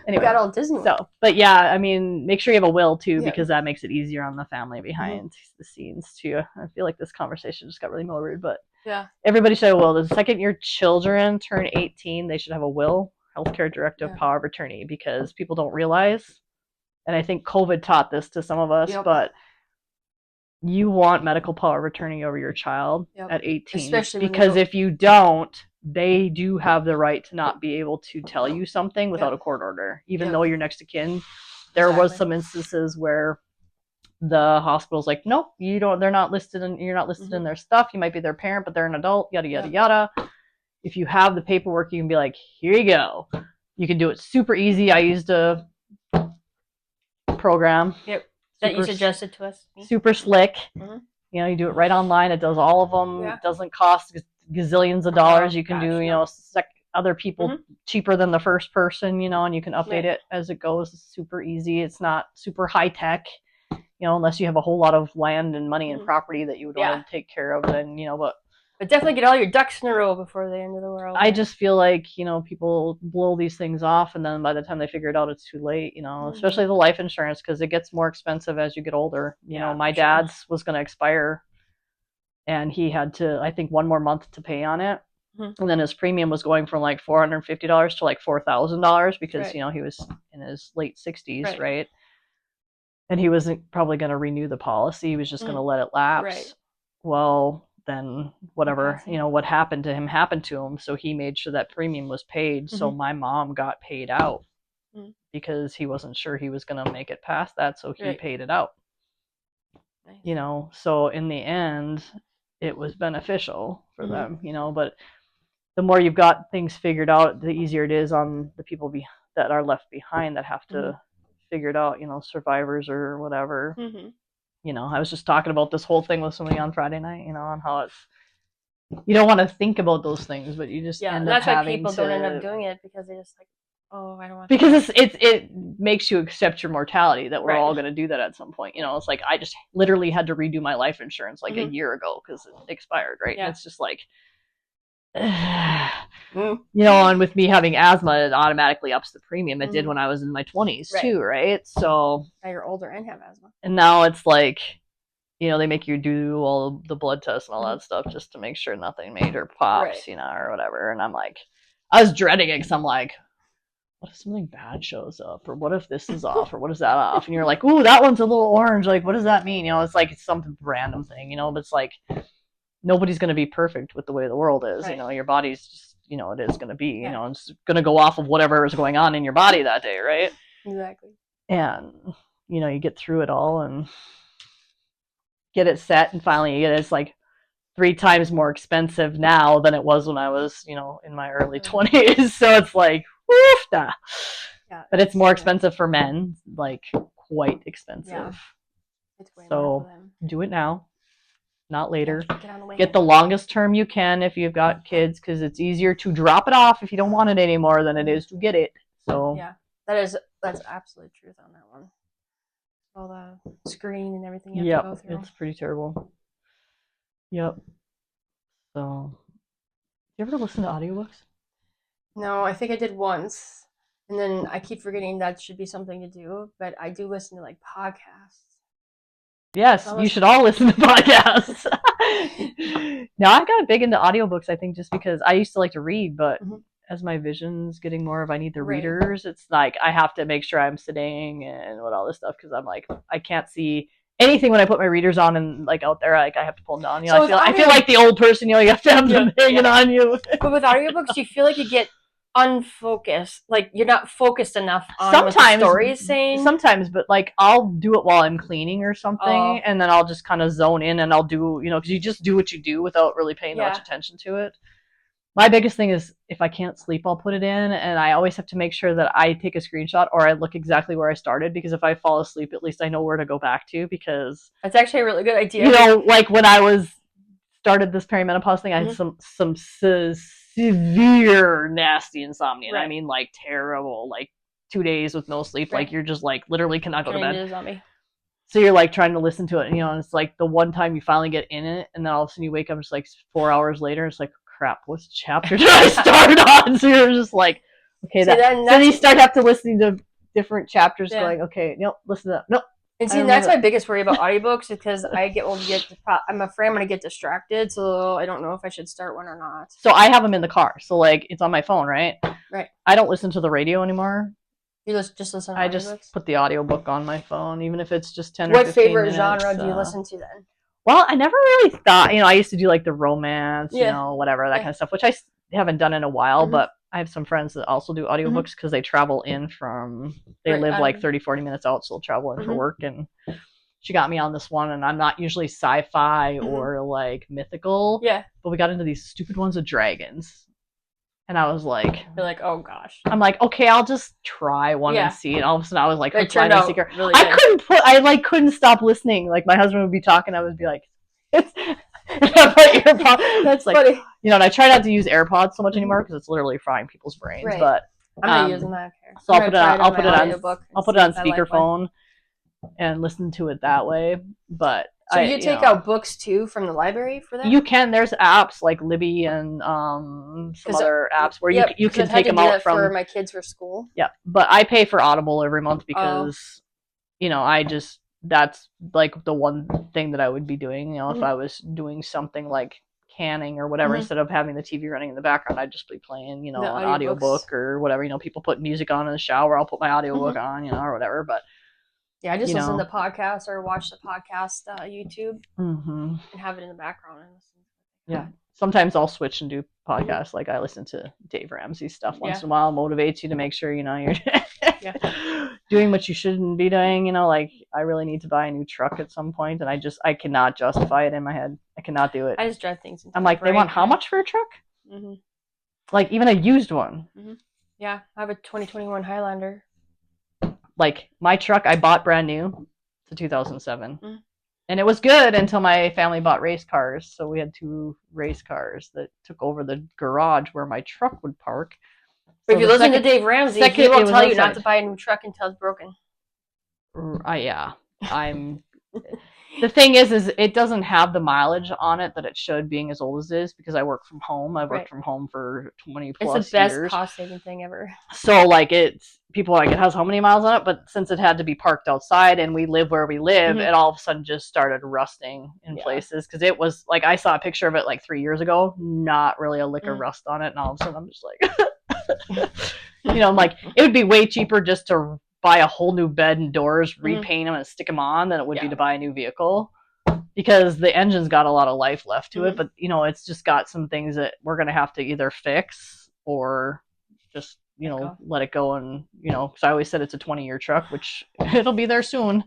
[SPEAKER 2] Anyway,
[SPEAKER 1] got all Disney.
[SPEAKER 2] So, but yeah, I mean, make sure you have a will too, because that makes it easier on the family behind the scenes too. I feel like this conversation just got really rude, but everybody should have a will. The second your children turn 18, they should have a will, healthcare directive, power of attorney, because people don't realize, and I think COVID taught this to some of us, but you want medical power of attorney over your child at 18, especially because if you don't, they do have the right to not be able to tell you something without a court order, even though you're next to kin. There was some instances where the hospital's like, nope, you don't. They're not listed, and you're not listed in their stuff. You might be their parent, but they're an adult. Yada yada yada. If you have the paperwork, you can be like, here you go. You can do it super easy. I used a program
[SPEAKER 1] that you suggested to us.
[SPEAKER 2] Super slick. You do it right online. It does all of them. It doesn't cost gazillions of dollars. You can do other people cheaper than the first person, and you can update it as it goes. It's super easy. It's not super high tech, unless you have a whole lot of land and money and property that you would want to take care of. Then
[SPEAKER 1] but definitely get all your ducks in a row before the end of the world.
[SPEAKER 2] I just feel like people blow these things off, and then by the time they figure it out, it's too late. Especially the life insurance, because it gets more expensive as you get older. My dad's was going to expire, and he had to, I think, 1 more month to pay on it. And then his premium was going from like $450 to like $4,000 because he was in his late 60s, right? And he wasn't probably going to renew the policy. He was just going to let it lapse. Well, then whatever what happened to him happened to him. So he made sure that premium was paid. So my mom got paid out because he wasn't sure he was going to make it past that, so he
[SPEAKER 1] Right.
[SPEAKER 2] paid it out.
[SPEAKER 1] Nice.
[SPEAKER 2] You know, so in the end, it was beneficial for them, you know, but the more you've got things figured out, the easier it is on the people that are left behind that have to figure it out, you know, survivors or whatever. You know, I was just talking about this whole thing with somebody on Friday night, you know, on how it's, you don't want to think about those things, but you just end up
[SPEAKER 1] that's why
[SPEAKER 2] having
[SPEAKER 1] people
[SPEAKER 2] to,
[SPEAKER 1] don't end up doing it, because they just like, oh, I don't want
[SPEAKER 2] because it makes you accept your mortality, that we're
[SPEAKER 1] Right.
[SPEAKER 2] all going to do that at some point. You know, it's like I just literally had to redo my life insurance like a year ago because it expired, right?
[SPEAKER 1] Yeah.
[SPEAKER 2] And it's just like, you know, and with me having asthma, it automatically ups the premium. It did when I was in my 20s too, right? So
[SPEAKER 1] now you're older and have asthma.
[SPEAKER 2] and now it's like, you know, they make you do all the blood tests and all that stuff just to make sure nothing major pops, you know, or whatever. And I'm like, I was dreading it because I'm like, what if something bad shows up, or what if this is off, or what is that off? And you're like, ooh, that one's a little orange. Like, what does that mean? You know, it's like it's some random thing, you know, but it's like nobody's going to be perfect with the way the world is. You know, your body's just, you know, it is going to be, you know, it's going to go off of whatever is going on in your body that day, right?
[SPEAKER 1] Exactly.
[SPEAKER 2] And, you know, you get through it all and get it set, and finally you get it. It's like 3 times more expensive now than it was when I was, you know, in my early 20s. So it's like, woof, nah. Yeah, but it's more expensive for men, like quite expensive. Yeah.
[SPEAKER 1] It's way
[SPEAKER 2] so
[SPEAKER 1] more for them.
[SPEAKER 2] Do it now, not later.
[SPEAKER 1] Yeah,
[SPEAKER 2] get the longest term you can if you've got kids, because it's easier to drop it off if you don't want it anymore than it is to get it. So
[SPEAKER 1] yeah, that's absolute truth on that one. All the screen and everything you have to go through.
[SPEAKER 2] It's pretty terrible. Yep. So, you ever listen to audiobooks?
[SPEAKER 1] No, I think I did once, and then I keep forgetting that should be something to do. But I do listen to like podcasts.
[SPEAKER 2] Yes, you should all listen to podcasts. Now I've gotten big into audiobooks, I think, just because I used to like to read, but as my vision's getting more of I need the readers, it's like I have to make sure I'm sitting and what all this stuff, because I'm like, I can't see anything when I put my readers on and like out there, like I have to pull them down. You know, so I feel like the old person, you know, you have to have them hanging on you.
[SPEAKER 1] But with audiobooks, you feel like you get unfocused, like you're not focused enough on what the story is saying.
[SPEAKER 2] Sometimes, but like I'll do it while I'm cleaning or something, and then I'll just kind of zone in and I'll do, you know, because you just do what you do without really paying much attention to it. My biggest thing is if I can't sleep, I'll put it in, and I always have to make sure that I take a screenshot or I look exactly where I started, because if I fall asleep, at least I know where to go back to, because
[SPEAKER 1] that's actually a really good idea.
[SPEAKER 2] You know, like when I started this perimenopause thing, I had some severe nasty insomnia. I mean, like terrible, like 2 days with no sleep. Like you're just like literally cannot go to bed. So you're like trying to listen to it, you know, and it's like the one time you finally get in it, and then all of a sudden you wake up just like 4 hours later, it's like, crap, what chapter did I start on? So you're just like, okay, then you start have to listen to different chapters, going, okay, nope, listen to that, nope.
[SPEAKER 1] And see, that's my biggest worry about audiobooks, because I'm afraid I'm going to get distracted, so I don't know if I should start one or not.
[SPEAKER 2] So I have them in the car, so like it's on my phone, right?
[SPEAKER 1] Right.
[SPEAKER 2] I don't listen to the radio anymore.
[SPEAKER 1] You just listen to
[SPEAKER 2] I
[SPEAKER 1] audiobooks?
[SPEAKER 2] just put the audiobook on my phone, even if it's just 10 or 15 minutes.
[SPEAKER 1] What favorite genre do you listen to then?
[SPEAKER 2] Well, I never really thought, you know, I used to do like the romance, you know, whatever, that kind of stuff, which I haven't done in a while, but I have some friends that also do audiobooks because they travel in they live like 30, 40 minutes out, so they'll travel in for work, and she got me on this one, and I'm not usually sci-fi or like mythical, but we got into these stupid ones with dragons. And I was like,
[SPEAKER 1] you're like, oh gosh.
[SPEAKER 2] I'm like, okay, I'll just try one and see. And all of a sudden I was like,
[SPEAKER 1] it turned out
[SPEAKER 2] secret.
[SPEAKER 1] Really
[SPEAKER 2] I couldn't stop listening. Like my husband would be talking, I would be like, that's like, funny. You know, and I try not to use AirPods so much anymore because it's literally frying people's brains. Right. But
[SPEAKER 1] I'm not using that.
[SPEAKER 2] So I'll put it on speakerphone and listen to it that way. But
[SPEAKER 1] so you take out books too from the library for that?
[SPEAKER 2] You can. There's apps like Libby and some other apps where you can take them out from.
[SPEAKER 1] For my kids for school.
[SPEAKER 2] Yeah, but I pay for Audible every month because, you know, that's like the one thing that I would be doing. You know, if I was doing something like canning or whatever, instead of having the TV running in the background, I'd just be playing, you know, an audiobook or whatever. You know, people put music on in the shower. I'll put my audiobook on, you know, or whatever. But
[SPEAKER 1] yeah, I just listen to podcasts or watch the podcast YouTube and have it in the background and listen.
[SPEAKER 2] Yeah, sometimes I'll switch and do podcasts. Like I listen to Dave Ramsey stuff once in a while, motivates you to make sure, you're doing what you shouldn't be doing. Like I really need to buy a new truck at some point, and I cannot justify it in my head. I cannot do it.
[SPEAKER 1] I just drive things.
[SPEAKER 2] I'm like, they want how much for a truck? Mm-hmm. Like even a used one.
[SPEAKER 1] Mm-hmm. Yeah, I have a 2021 Highlander.
[SPEAKER 2] Like my truck, I bought brand new. It's a 2007. Mm-hmm. And it was good until my family bought race cars. So we had 2 race cars that took over the garage where my truck would park.
[SPEAKER 1] But if you listen to Dave Ramsey, he will tell you not to buy a new truck until it's broken.
[SPEAKER 2] Yeah. The thing is it doesn't have the mileage on it that it should, being as old as it is, because I work from home. I've worked from home for 20 plus years.
[SPEAKER 1] It's the best cost-saving thing ever.
[SPEAKER 2] So, like, people are like, it has how many miles on it? But since it had to be parked outside and we live where we live, it all of a sudden just started rusting in places. Because it was, like, I saw a picture of it, like, 3 years ago. Not really a lick of rust on it. And all of a sudden I'm just like, I'm like, it would be way cheaper just to buy a whole new bed and doors, repaint them and stick them on than it would be to buy a new vehicle, because the engine's got a lot of life left to it. But it's just got some things that we're going to have to either fix or just let it go. And because I always said it's a 20-year truck, which it'll be there soon.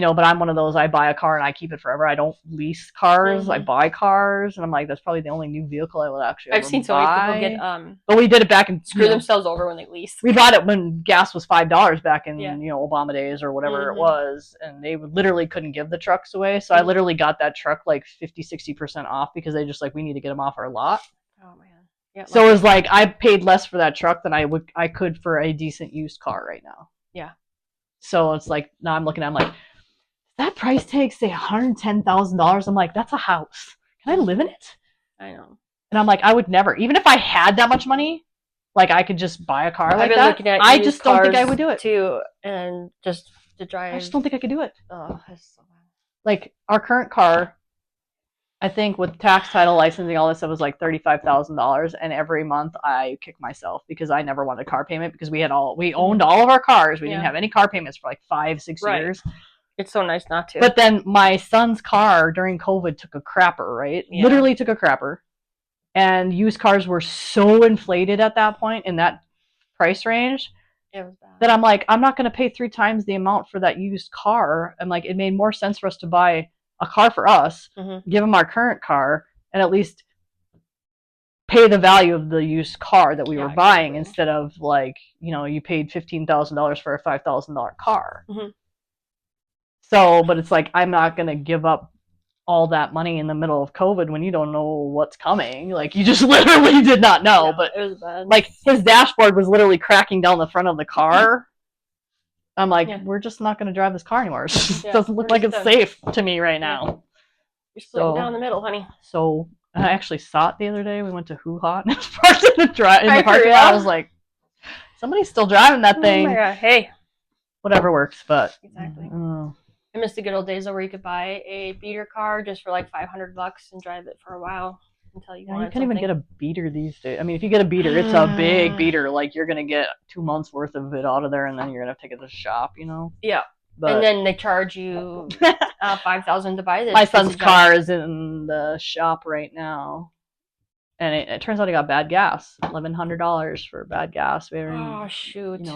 [SPEAKER 2] But I'm one of those, I buy a car and I keep it forever. I don't lease cars. I buy cars, and I'm like, that's probably the only new vehicle I would actually ever buy. I've seen so many people get but we did it back in
[SPEAKER 1] screw themselves over when they lease.
[SPEAKER 2] We bought it when gas was $5 back in Obama days or whatever it was, and they literally couldn't give the trucks away. So I literally got that truck like 50-60% off, because they just like, we need to get them off our lot. Oh man. Yeah. So it was like I paid less for that truck than I could for a decent used car right now. Yeah. So it's like, now I'm looking at, I'm like, that price tag, say $110,000. I'm like, that's a house. Can I live in it?
[SPEAKER 1] I know.
[SPEAKER 2] And I'm like, I would never, even if I had that much money, like I could just buy a car like that. I just don't think I would do it
[SPEAKER 1] too, and just to drive.
[SPEAKER 2] I just don't think I could do it. Oh, that's so bad. Like our current car, I think with tax, title, licensing, all this stuff was like $35,000, and every month I kick myself because I never wanted a car payment, because we owned all of our cars. We didn't have any car payments for like 5-6 years.
[SPEAKER 1] It's so nice not to.
[SPEAKER 2] But then my son's car during COVID took a crapper, right? Yeah. Literally took a crapper. And used cars were so inflated at that point in that price range that I'm like, I'm not going to pay 3 times the amount for that used car. And like, it made more sense for us to buy a car for us, give him our current car, and at least pay the value of the used car that we were buying, instead of like, you paid $15,000 for a $5,000 car. So, but it's like, I'm not going to give up all that money in the middle of COVID when you don't know what's coming. Like, you just literally did not know. Yeah, but it was bad. Like, his dashboard was literally cracking down the front of the car. I'm like, we're just not going to drive this car anymore. It just doesn't look like it's safe to me right now.
[SPEAKER 1] You're splitting down the middle, honey.
[SPEAKER 2] So, I actually saw it the other day. We went to Hoo Ha, and it was parked in the parking lot. I was like, somebody's still driving that thing.
[SPEAKER 1] Oh my God. Hey.
[SPEAKER 2] Whatever works, but.
[SPEAKER 1] Exactly. I miss the good old days where you could buy a beater car just for like $500 and drive it for a while until you wanted.
[SPEAKER 2] You can't even get a beater these days. I mean, if you get a beater, it's a big beater. Like, you're gonna get 2 months worth of it out of there, and then you're gonna take it to the shop.
[SPEAKER 1] Yeah. But, and then they charge you $5,000 to buy this.
[SPEAKER 2] My son's car is in the shop right now, and it turns out he got bad gas. $1,100 for bad gas.
[SPEAKER 1] Oh shoot.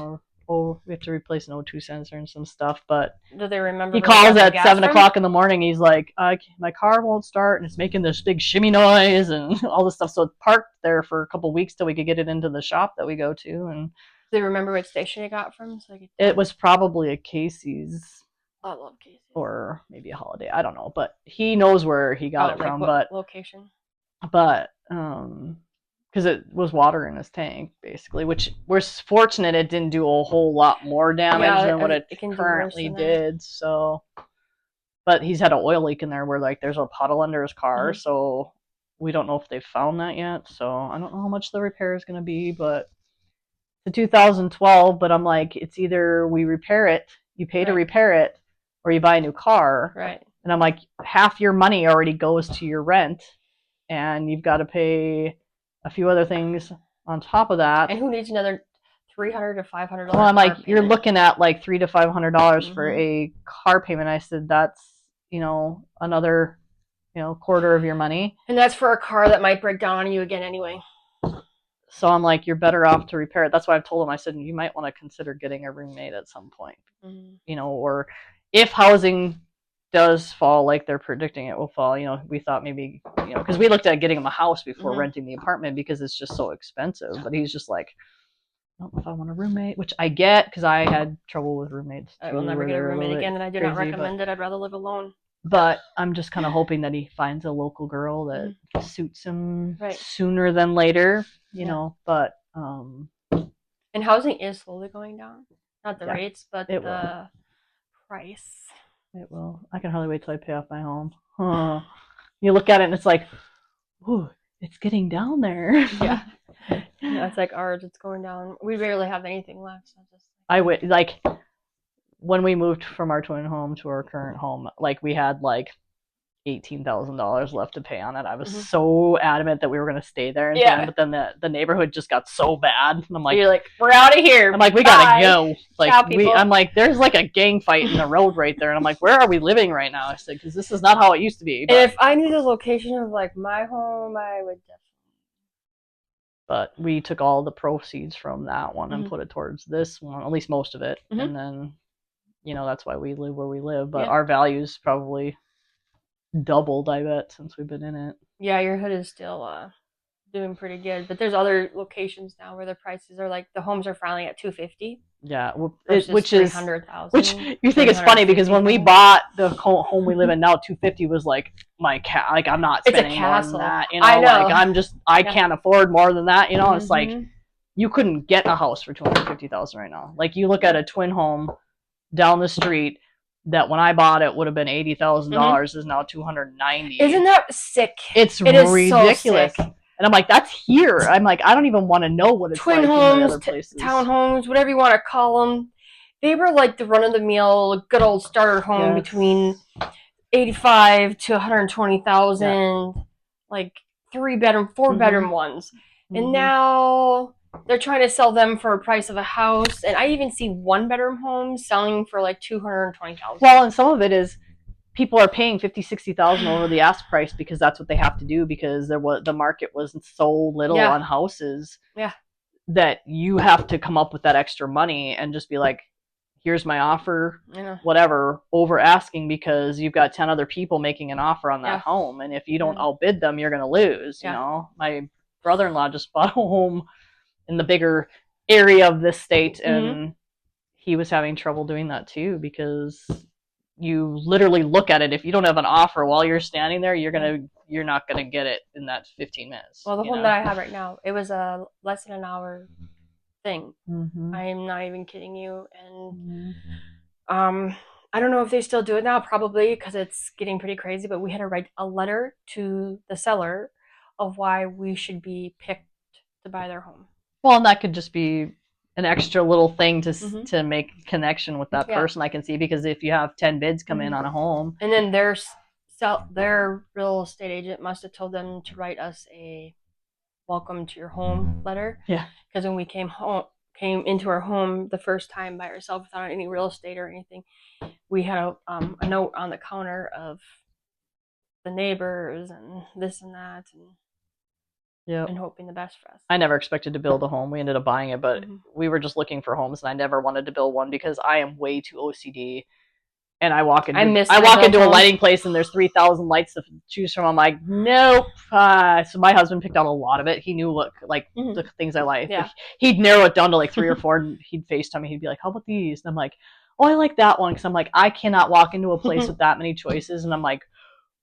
[SPEAKER 2] We have to replace an O2 sensor and some stuff, but
[SPEAKER 1] do they remember?
[SPEAKER 2] He calls at 7 o'clock in the morning. He's like, my car won't start, and it's making this big shimmy noise and all this stuff. So it parked there for a couple of weeks till we could get it into the shop that we go to. And
[SPEAKER 1] do they remember what station it got from?
[SPEAKER 2] It was probably a Casey's.
[SPEAKER 1] I love Casey's.
[SPEAKER 2] Or maybe a Holiday. I don't know, but he knows where he got it from.
[SPEAKER 1] What location?
[SPEAKER 2] But because it was water in his tank, basically, which we're fortunate it didn't do a whole lot more damage than what it currently did. So, but he's had an oil leak in there where like there's a puddle under his car, so we don't know if they've found that yet. So I don't know how much the repair is going to be, but it's a 2012. But I'm like, it's either we repair it, you pay to repair it, or you buy a new car.
[SPEAKER 1] Right.
[SPEAKER 2] And I'm like, half your money already goes to your rent, and you've got to pay a few other things on top of that.
[SPEAKER 1] And who needs another $300 to $500?
[SPEAKER 2] Well, I'm like, you're looking at like $300 to $500 for a car payment. I said, that's, another quarter of your money.
[SPEAKER 1] And that's for a car that might break down on you again anyway.
[SPEAKER 2] So I'm like, you're better off to repair it. That's why I've told him, I said, you might want to consider getting a roommate at some point. Or if housing does fall like they're predicting it will fall, we thought maybe, because we looked at getting him a house before renting the apartment because it's just so expensive. But he's just like, I don't know if I want a roommate, which I get because I had trouble with roommates.
[SPEAKER 1] I will never get a roommate again, and I do not recommend it. I'd rather live alone.
[SPEAKER 2] But I'm just kind of hoping that he finds a local girl that suits him sooner than later, but
[SPEAKER 1] and housing is slowly going down. Not the rates, but the price.
[SPEAKER 2] It will. I can hardly wait till I pay off my home. You look at it and it's like, ooh, it's getting down there.
[SPEAKER 1] Yeah. It's like ours, it's going down. We barely have anything left. So
[SPEAKER 2] I would like when we moved from our twin home to our current home, like we had like $18,000 left to pay on it. I was so adamant that we were going to stay there. But then the neighborhood just got so bad. And I'm like,
[SPEAKER 1] you're like, we're out of here.
[SPEAKER 2] I'm like, we got to go. Like, I'm like, there's like a gang fight in the road right there. And I'm like, where are we living right now? I said, because this is not how it used to be.
[SPEAKER 1] But, and if I knew the location of like my home, I would definitely.
[SPEAKER 2] But we took all the proceeds from that one and put it towards this one, at least most of it. And then, that's why we live where we live. But our values probably doubled, I bet, since we've been in it.
[SPEAKER 1] Yeah, your hood is still doing pretty good, but there's other locations now where the prices are like the homes are finally at $250.
[SPEAKER 2] Yeah,
[SPEAKER 1] which is $300,000.
[SPEAKER 2] Which you think it's funny because when we bought the home we live in now, $250 was like my like I'm not spending more than that.
[SPEAKER 1] I know.
[SPEAKER 2] Like I can't afford more than that. It's like you couldn't get a house for $250,000 right now. Like you look at a twin home down the street. That when I bought it would have been $80,000 is now $290,000.
[SPEAKER 1] Isn't that sick?
[SPEAKER 2] It's ridiculous. So and I'm like, that's here. I'm like, I don't even want to know what it's
[SPEAKER 1] twin
[SPEAKER 2] like
[SPEAKER 1] homes,
[SPEAKER 2] in other places.
[SPEAKER 1] Townhomes, whatever you want to call them. They were like the run of the mill, good old starter home between $85,000 to $120,000, like 3-bedroom, 4-bedroom ones. And now they're trying to sell them for a price of a house, and I even see 1-bedroom homes selling for like $220,000.
[SPEAKER 2] Well, and some of it is people are paying $50,000, $60,000 over the ask price because that's what they have to do because the market was so little on houses.
[SPEAKER 1] Yeah.
[SPEAKER 2] That you have to come up with that extra money and just be like, here's my offer, whatever, over asking because you've got 10 other people making an offer on that home, and if you don't outbid them, you're going to lose. My brother-in-law just bought a home in the bigger area of this state, and he was having trouble doing that too because you literally look at it. If you don't have an offer while you're standing there, you're not gonna get it in that 15 minutes.
[SPEAKER 1] Well, the home that I have right now, it was a less than an hour thing. I am not even kidding you, and I don't know if they still do it now, probably because it's getting pretty crazy. But we had to write a letter to the seller of why we should be picked to buy their home.
[SPEAKER 2] Well, and that could just be an extra little thing to make connection with that person. I can see because if you have 10 bids come in on a home,
[SPEAKER 1] and then their real estate agent must have told them to write us a welcome to your home letter.
[SPEAKER 2] Yeah.
[SPEAKER 1] Because when we came into our home the first time by ourselves without any real estate or anything, we had a note on the counter of the neighbors and this and that and hoping the best for us.
[SPEAKER 2] I never expected to build a home. We ended up buying it, but we were just looking for homes, and I never wanted to build one because I am way too OCD. And I walk into a lighting place, and there's 3,000 lights to choose from. I'm like, nope. So my husband picked out a lot of it. He knew what the things I like.
[SPEAKER 1] Yeah.
[SPEAKER 2] He'd narrow it down to like 3 or 4, and he'd FaceTime me. He'd be like, how about these? And I'm like, oh, I like that one because I'm like, I cannot walk into a place with that many choices, and I'm like,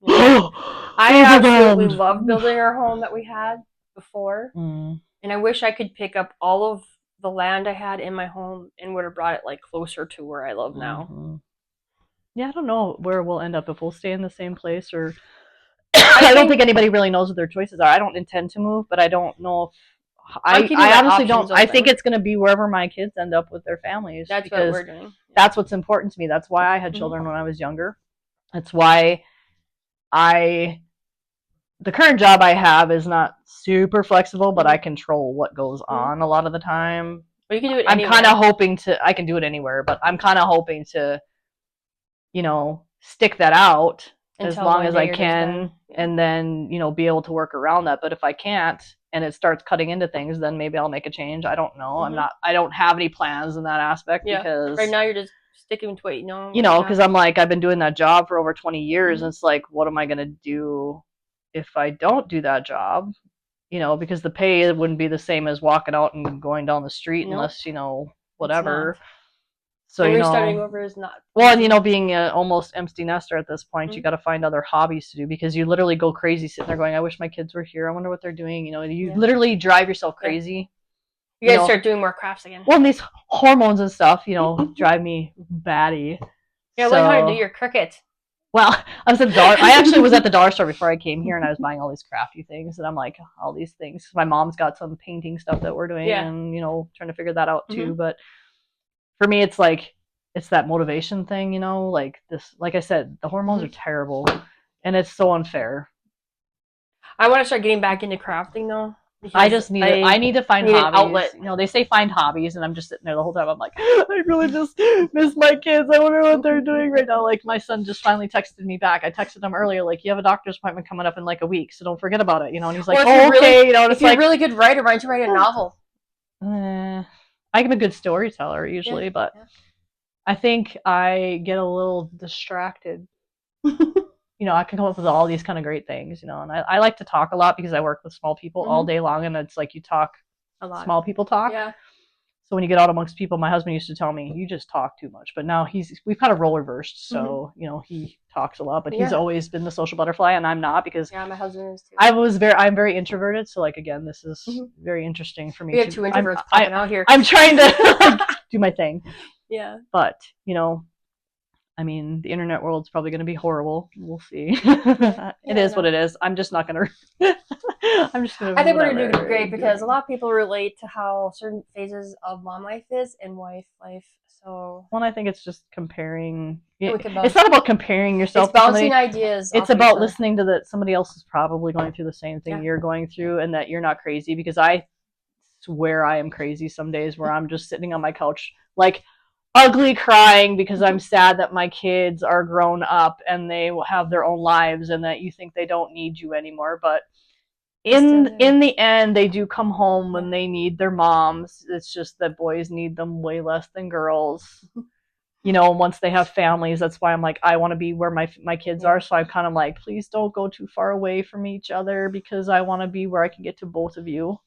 [SPEAKER 1] I absolutely love building our home that we had before, and I wish I could pick up all of the land I had in my home and would have brought it like closer to where I live now.
[SPEAKER 2] Yeah, I don't know where we'll end up, if we'll stay in the same place or I don't think anybody really knows what their choices are. I don't intend to move, but I don't know if I honestly don't. I think it's going to be wherever my kids end up with their families.
[SPEAKER 1] That's what we're doing.
[SPEAKER 2] That's what's important to me. That's why I had children when I was younger. That's why the current job I have is not super flexible, but I control what goes on a lot of the time.
[SPEAKER 1] But you can do it
[SPEAKER 2] anywhere. I'm kind of hoping I can do it anywhere, but I'm kind of hoping to, stick that out as
[SPEAKER 1] Until
[SPEAKER 2] long
[SPEAKER 1] one
[SPEAKER 2] as
[SPEAKER 1] day
[SPEAKER 2] I
[SPEAKER 1] you're just
[SPEAKER 2] can,
[SPEAKER 1] done.
[SPEAKER 2] and then, you know, be able to work around that. But if I can't and it starts cutting into things, then maybe I'll make a change. I don't know. I don't have any plans in that aspect because
[SPEAKER 1] right now you're just sticking to it, you know.
[SPEAKER 2] you know, because I'm like, I've been doing that job for over 20 years,
[SPEAKER 1] Mhm.
[SPEAKER 2] and it's like, what am I going to do if I don't do that job? You know, because the pay wouldn't be the same as walking out and going down the street
[SPEAKER 1] Nope.
[SPEAKER 2] unless, you know,
[SPEAKER 1] It's
[SPEAKER 2] whatever.
[SPEAKER 1] not.
[SPEAKER 2] So,
[SPEAKER 1] And
[SPEAKER 2] you
[SPEAKER 1] restarting
[SPEAKER 2] know,
[SPEAKER 1] over is not.
[SPEAKER 2] well, and you know, being an almost empty nester at this point, you
[SPEAKER 1] Mhm.
[SPEAKER 2] got to find other hobbies to do because you literally go crazy sitting there going, I wish my kids were here. I wonder what they're doing. You know, you
[SPEAKER 1] Yeah.
[SPEAKER 2] literally drive yourself crazy.
[SPEAKER 1] You guys
[SPEAKER 2] know,
[SPEAKER 1] start doing more crafts again.
[SPEAKER 2] Well, and these hormones and stuff, you know, drive me batty.
[SPEAKER 1] Yeah,
[SPEAKER 2] so,
[SPEAKER 1] learn how to do your cricket.
[SPEAKER 2] Well, I was at the dollar. I actually was at the dollar store before I came here, and I was buying all these crafty things. And I'm like, all these things. My mom's got some painting stuff that we're doing,
[SPEAKER 1] Yeah.
[SPEAKER 2] and you know, trying to figure that out too.
[SPEAKER 1] Mhm.
[SPEAKER 2] But for me, it's like it's that motivation thing, you know. Like this, like I said, the hormones are terrible, and it's so unfair.
[SPEAKER 1] I want to start getting back into crafting though.
[SPEAKER 2] I just need I need to find
[SPEAKER 1] need an
[SPEAKER 2] hobbies.
[SPEAKER 1] outlet.
[SPEAKER 2] You know, they say find hobbies, and I'm just sitting there the whole time. I'm like, I really just miss my kids. I wonder what they're doing right now. Like my son just finally texted me back. I texted him earlier, like, you have a doctor's appointment coming up in like a week, so don't forget about it. You know, and he's like,
[SPEAKER 1] Or if
[SPEAKER 2] oh,
[SPEAKER 1] you're
[SPEAKER 2] okay.
[SPEAKER 1] really-
[SPEAKER 2] You know, and
[SPEAKER 1] If
[SPEAKER 2] it's
[SPEAKER 1] you're a
[SPEAKER 2] like,
[SPEAKER 1] really good writer, why don't you write a novel?
[SPEAKER 2] I'm a good storyteller usually, but I think I get a little distracted. You know, I can come up with all these kind of great things, you know, and I like to talk a lot because I work with small people all day long, and it's like you talk
[SPEAKER 1] A lot.
[SPEAKER 2] small people talk.
[SPEAKER 1] Yeah.
[SPEAKER 2] So when you get out amongst people, my husband used to tell me, you just talk too much. But now we've kind of role reversed. So, you know, he talks a lot, but he's always been the social butterfly, and I'm not because
[SPEAKER 1] my husband is too.
[SPEAKER 2] I'm very introverted. So like, again, this is very interesting for me.
[SPEAKER 1] We have two introverts popping out here.
[SPEAKER 2] I'm trying to like, do my thing.
[SPEAKER 1] Yeah.
[SPEAKER 2] But, you know, I mean, the internet world's probably going to be horrible. We'll see. It is what it is. I'm just not going to. I'm just going to.
[SPEAKER 1] I think we're going to do great because a lot of people relate to how certain phases of mom life is and wife life. So.
[SPEAKER 2] Well, I think it's just comparing.
[SPEAKER 1] It's
[SPEAKER 2] not about comparing yourself.
[SPEAKER 1] It's bouncing ideas.
[SPEAKER 2] It's about listening to that somebody else is probably going through the same thing you're going through, and that you're not crazy. Because I swear I am crazy some days where I'm just sitting on my couch like ugly crying because I'm sad that my kids are grown up and they will have their own lives and that you think they don't need you anymore. But in the end, they do come home when they need their moms. It's just that boys need them way less than girls. You know, once they have families, that's why I'm like, I want to be where my kids are. So I'm kind of like, please don't go too far away from each other because I want to be where I can get to both of you.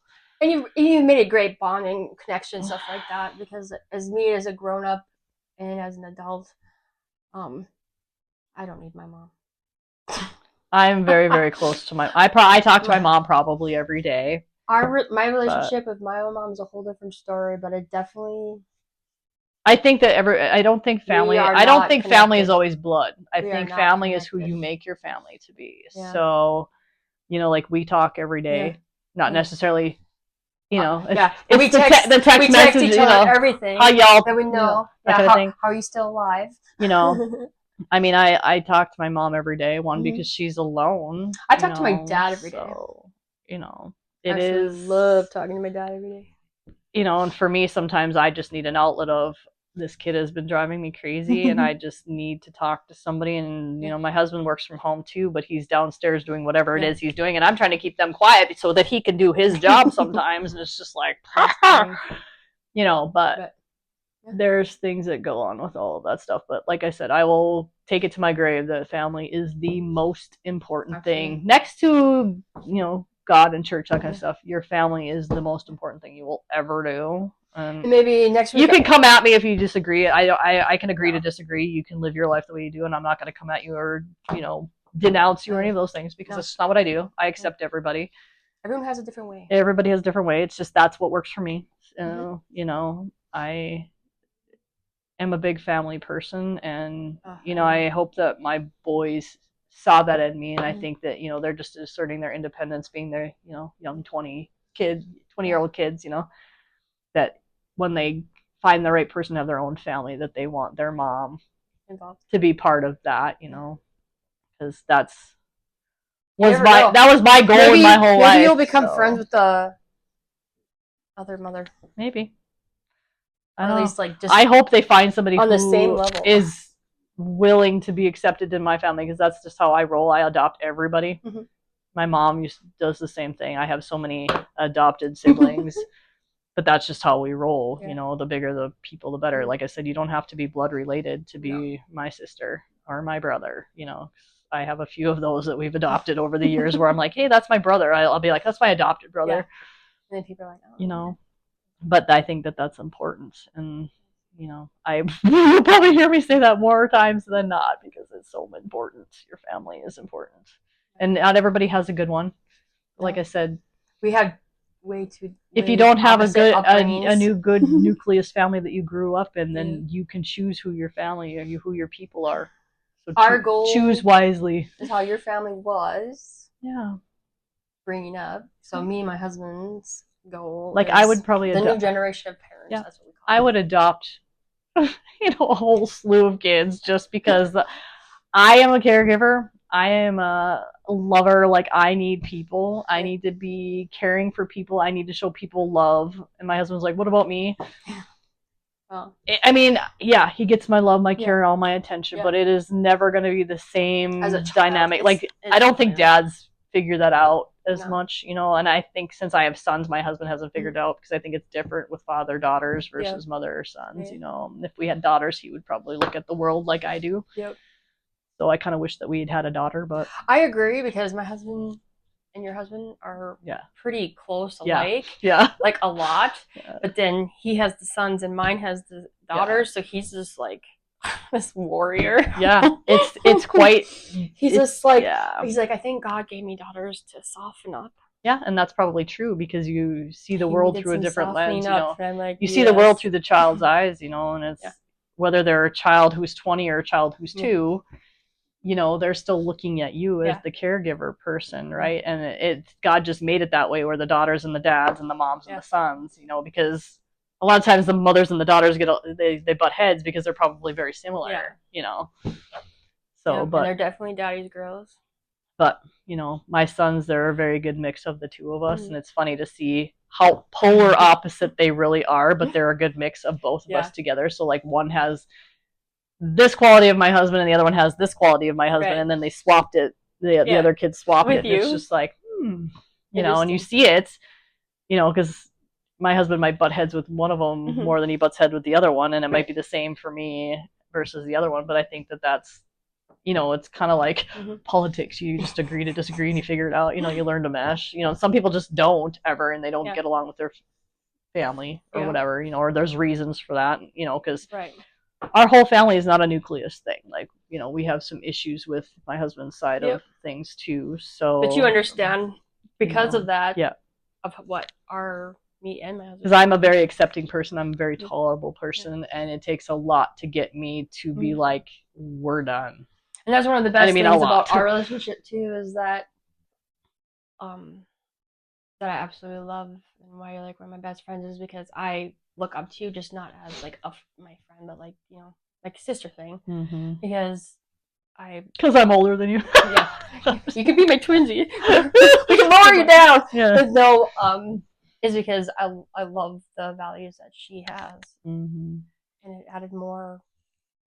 [SPEAKER 1] And you made a great bonding connection, stuff like that. Because as me as a grown up and as an adult, I don't need my mom.
[SPEAKER 2] I'm very, very close to I talk to my mom probably every day.
[SPEAKER 1] My relationship with my own mom is a whole different story, but it definitely.
[SPEAKER 2] I think that I don't think family is always blood. I think family is who you make your family to be. Yeah. So, you know, like we talk every day, not necessarily. You know,
[SPEAKER 1] we text message, each other everything.
[SPEAKER 2] How y'all?
[SPEAKER 1] That we know.
[SPEAKER 2] That kind of thing.
[SPEAKER 1] How are you still alive?
[SPEAKER 2] You know. I mean, I talk to my mom every day. One, because she's alone.
[SPEAKER 1] I talk to my dad every day.
[SPEAKER 2] So, you know,
[SPEAKER 1] I love talking to my dad every day.
[SPEAKER 2] You know, and for me, sometimes I just need an outlet of this kid has been driving me crazy, and I just need to talk to somebody. And you know, my husband works from home too, but he's downstairs doing whatever it is he's doing, and I'm trying to keep them quiet so that he can do his job sometimes. And it's just like, you know, but. There's things that go on with all of that stuff. But like I said, I will take it to my grave that family is the most important thing. Next to, you know, God and church, that kind of stuff, your family is the most important thing you will ever do. And
[SPEAKER 1] maybe next week
[SPEAKER 2] you can come at me if you disagree. I can agree to disagree. You can live your life the way you do, and I'm not going to come at you or, you know, denounce you or any of those things because that's not what I do. I accept everybody.
[SPEAKER 1] Everyone has a different way.
[SPEAKER 2] Everybody has a different way. It's just that's what works for me. You know, I am a big family person, and you know, I hope that my boys saw that in me, and I think that, you know, they're just asserting their independence, being their, you know, young 20-year-old kids, you know, that when they find the right person to have their own family, that they want their mom involved to be part of that, you know, because that was my goal in my whole life.
[SPEAKER 1] Maybe you'll become friends with the other mother.
[SPEAKER 2] Maybe.
[SPEAKER 1] Or at least like just
[SPEAKER 2] I hope they find somebody
[SPEAKER 1] on the same level
[SPEAKER 2] is willing to be accepted in my family because that's just how I roll. I adopt everybody.
[SPEAKER 1] Mhm.
[SPEAKER 2] My mom does the same thing. I have so many adopted siblings, but that's just how we roll.
[SPEAKER 1] Yeah.
[SPEAKER 2] You know, the bigger the people, the better.
[SPEAKER 1] Mhm.
[SPEAKER 2] Like I said, you don't have to be blood related to be
[SPEAKER 1] No.
[SPEAKER 2] my sister or my brother. You know, I have a few of those that we've adopted over the years where I'm like, hey, that's my brother. I'll be like, that's my adopted brother.
[SPEAKER 1] Yeah. And then people are like, oh,
[SPEAKER 2] you know, but I think that that's important. And, you know, you'll probably hear me say that more times than not because it's so important. Your family is important. And not everybody has a good one. Like I said,
[SPEAKER 1] we have way too.
[SPEAKER 2] if you don't have
[SPEAKER 1] a
[SPEAKER 2] good nucleus family that you grew up in, then you can choose who your family or who your people are. So
[SPEAKER 1] our goal
[SPEAKER 2] choose wisely.
[SPEAKER 1] Is how your family was.
[SPEAKER 2] Yeah.
[SPEAKER 1] Bringing up. So me and my husband's goal.
[SPEAKER 2] Like I would probably
[SPEAKER 1] the new generation of parents.
[SPEAKER 2] Yeah.
[SPEAKER 1] That's what we call
[SPEAKER 2] I would adopt, a whole slew of kids just because I am a caregiver. I am a lover. Like I need people. I need to be caring for people. I need to show people love. And my husband's like, what about me?
[SPEAKER 1] Oh.
[SPEAKER 2] I mean, yeah, he gets my love, my care, and all my attention, but it is never going to be the same
[SPEAKER 1] as a child,
[SPEAKER 2] dynamic. Like I don't think dads figure that out as much, and I think since I have sons, my husband hasn't figured it out because I think it's different with father daughters versus mother or sons. If we had daughters, he would probably look at the world like I do.
[SPEAKER 1] Yep.
[SPEAKER 2] So I kind of wish that we had a daughter, but
[SPEAKER 1] I agree because my husband and your husband are pretty close alike.
[SPEAKER 2] Yeah.
[SPEAKER 1] Like a lot. Yeah. But then he has the sons and mine has the daughters, so he's just like this warrior.
[SPEAKER 2] Yeah. It's quite
[SPEAKER 1] he's just like he's like, I think God gave me daughters to soften up.
[SPEAKER 2] Yeah, and that's probably true because you see the world through a different lens.
[SPEAKER 1] Like,
[SPEAKER 2] you see the world through the child's eyes, and it's whether they're a child who's 20 or a child who's 2, they're still looking at you as the caregiver person, right? And God just made it that way where the daughters and the dads and the moms and the sons, because a lot of times the mothers and the daughters they butt heads because they're probably very similar, So, but
[SPEAKER 1] and they're definitely daddy's girls.
[SPEAKER 2] But, my sons, they're a very good mix of the two of us. And it's funny to see how polar opposite they really are, but they're a good mix of both of us together. So like one has this quality of my husband and the other one has this quality of my husband. And then they swapped it. The other kids swapped it. And it's just like, and you see it, because my husband might butt heads with one of them more than he butts heads with the other one. And it might be the same for me versus the other one. But I think that's, it's kind of like politics. You just agree to disagree and you figure it out. You learn to mesh. Some people just don't ever and they don't get along with their family or whatever, or there's reasons for that, because our whole family is not a nucleus thing. Like, we have some issues with my husband's side of things too. So,
[SPEAKER 1] but you understand because of that, of what me and my husband.
[SPEAKER 2] Because I'm a very accepting person. I'm a very tolerable person, and it takes a lot to get me to be like, we're done.
[SPEAKER 1] And that's one of the best things about our relationship too, is that that I absolutely love, and why you're like one of my best friends is because I look up to you, just not as like my friend, but like like a sister thing. Because
[SPEAKER 2] I'm older than you.
[SPEAKER 1] You could be my twinsy. We can lower you down. But no, is because I love the values that she has, and it added more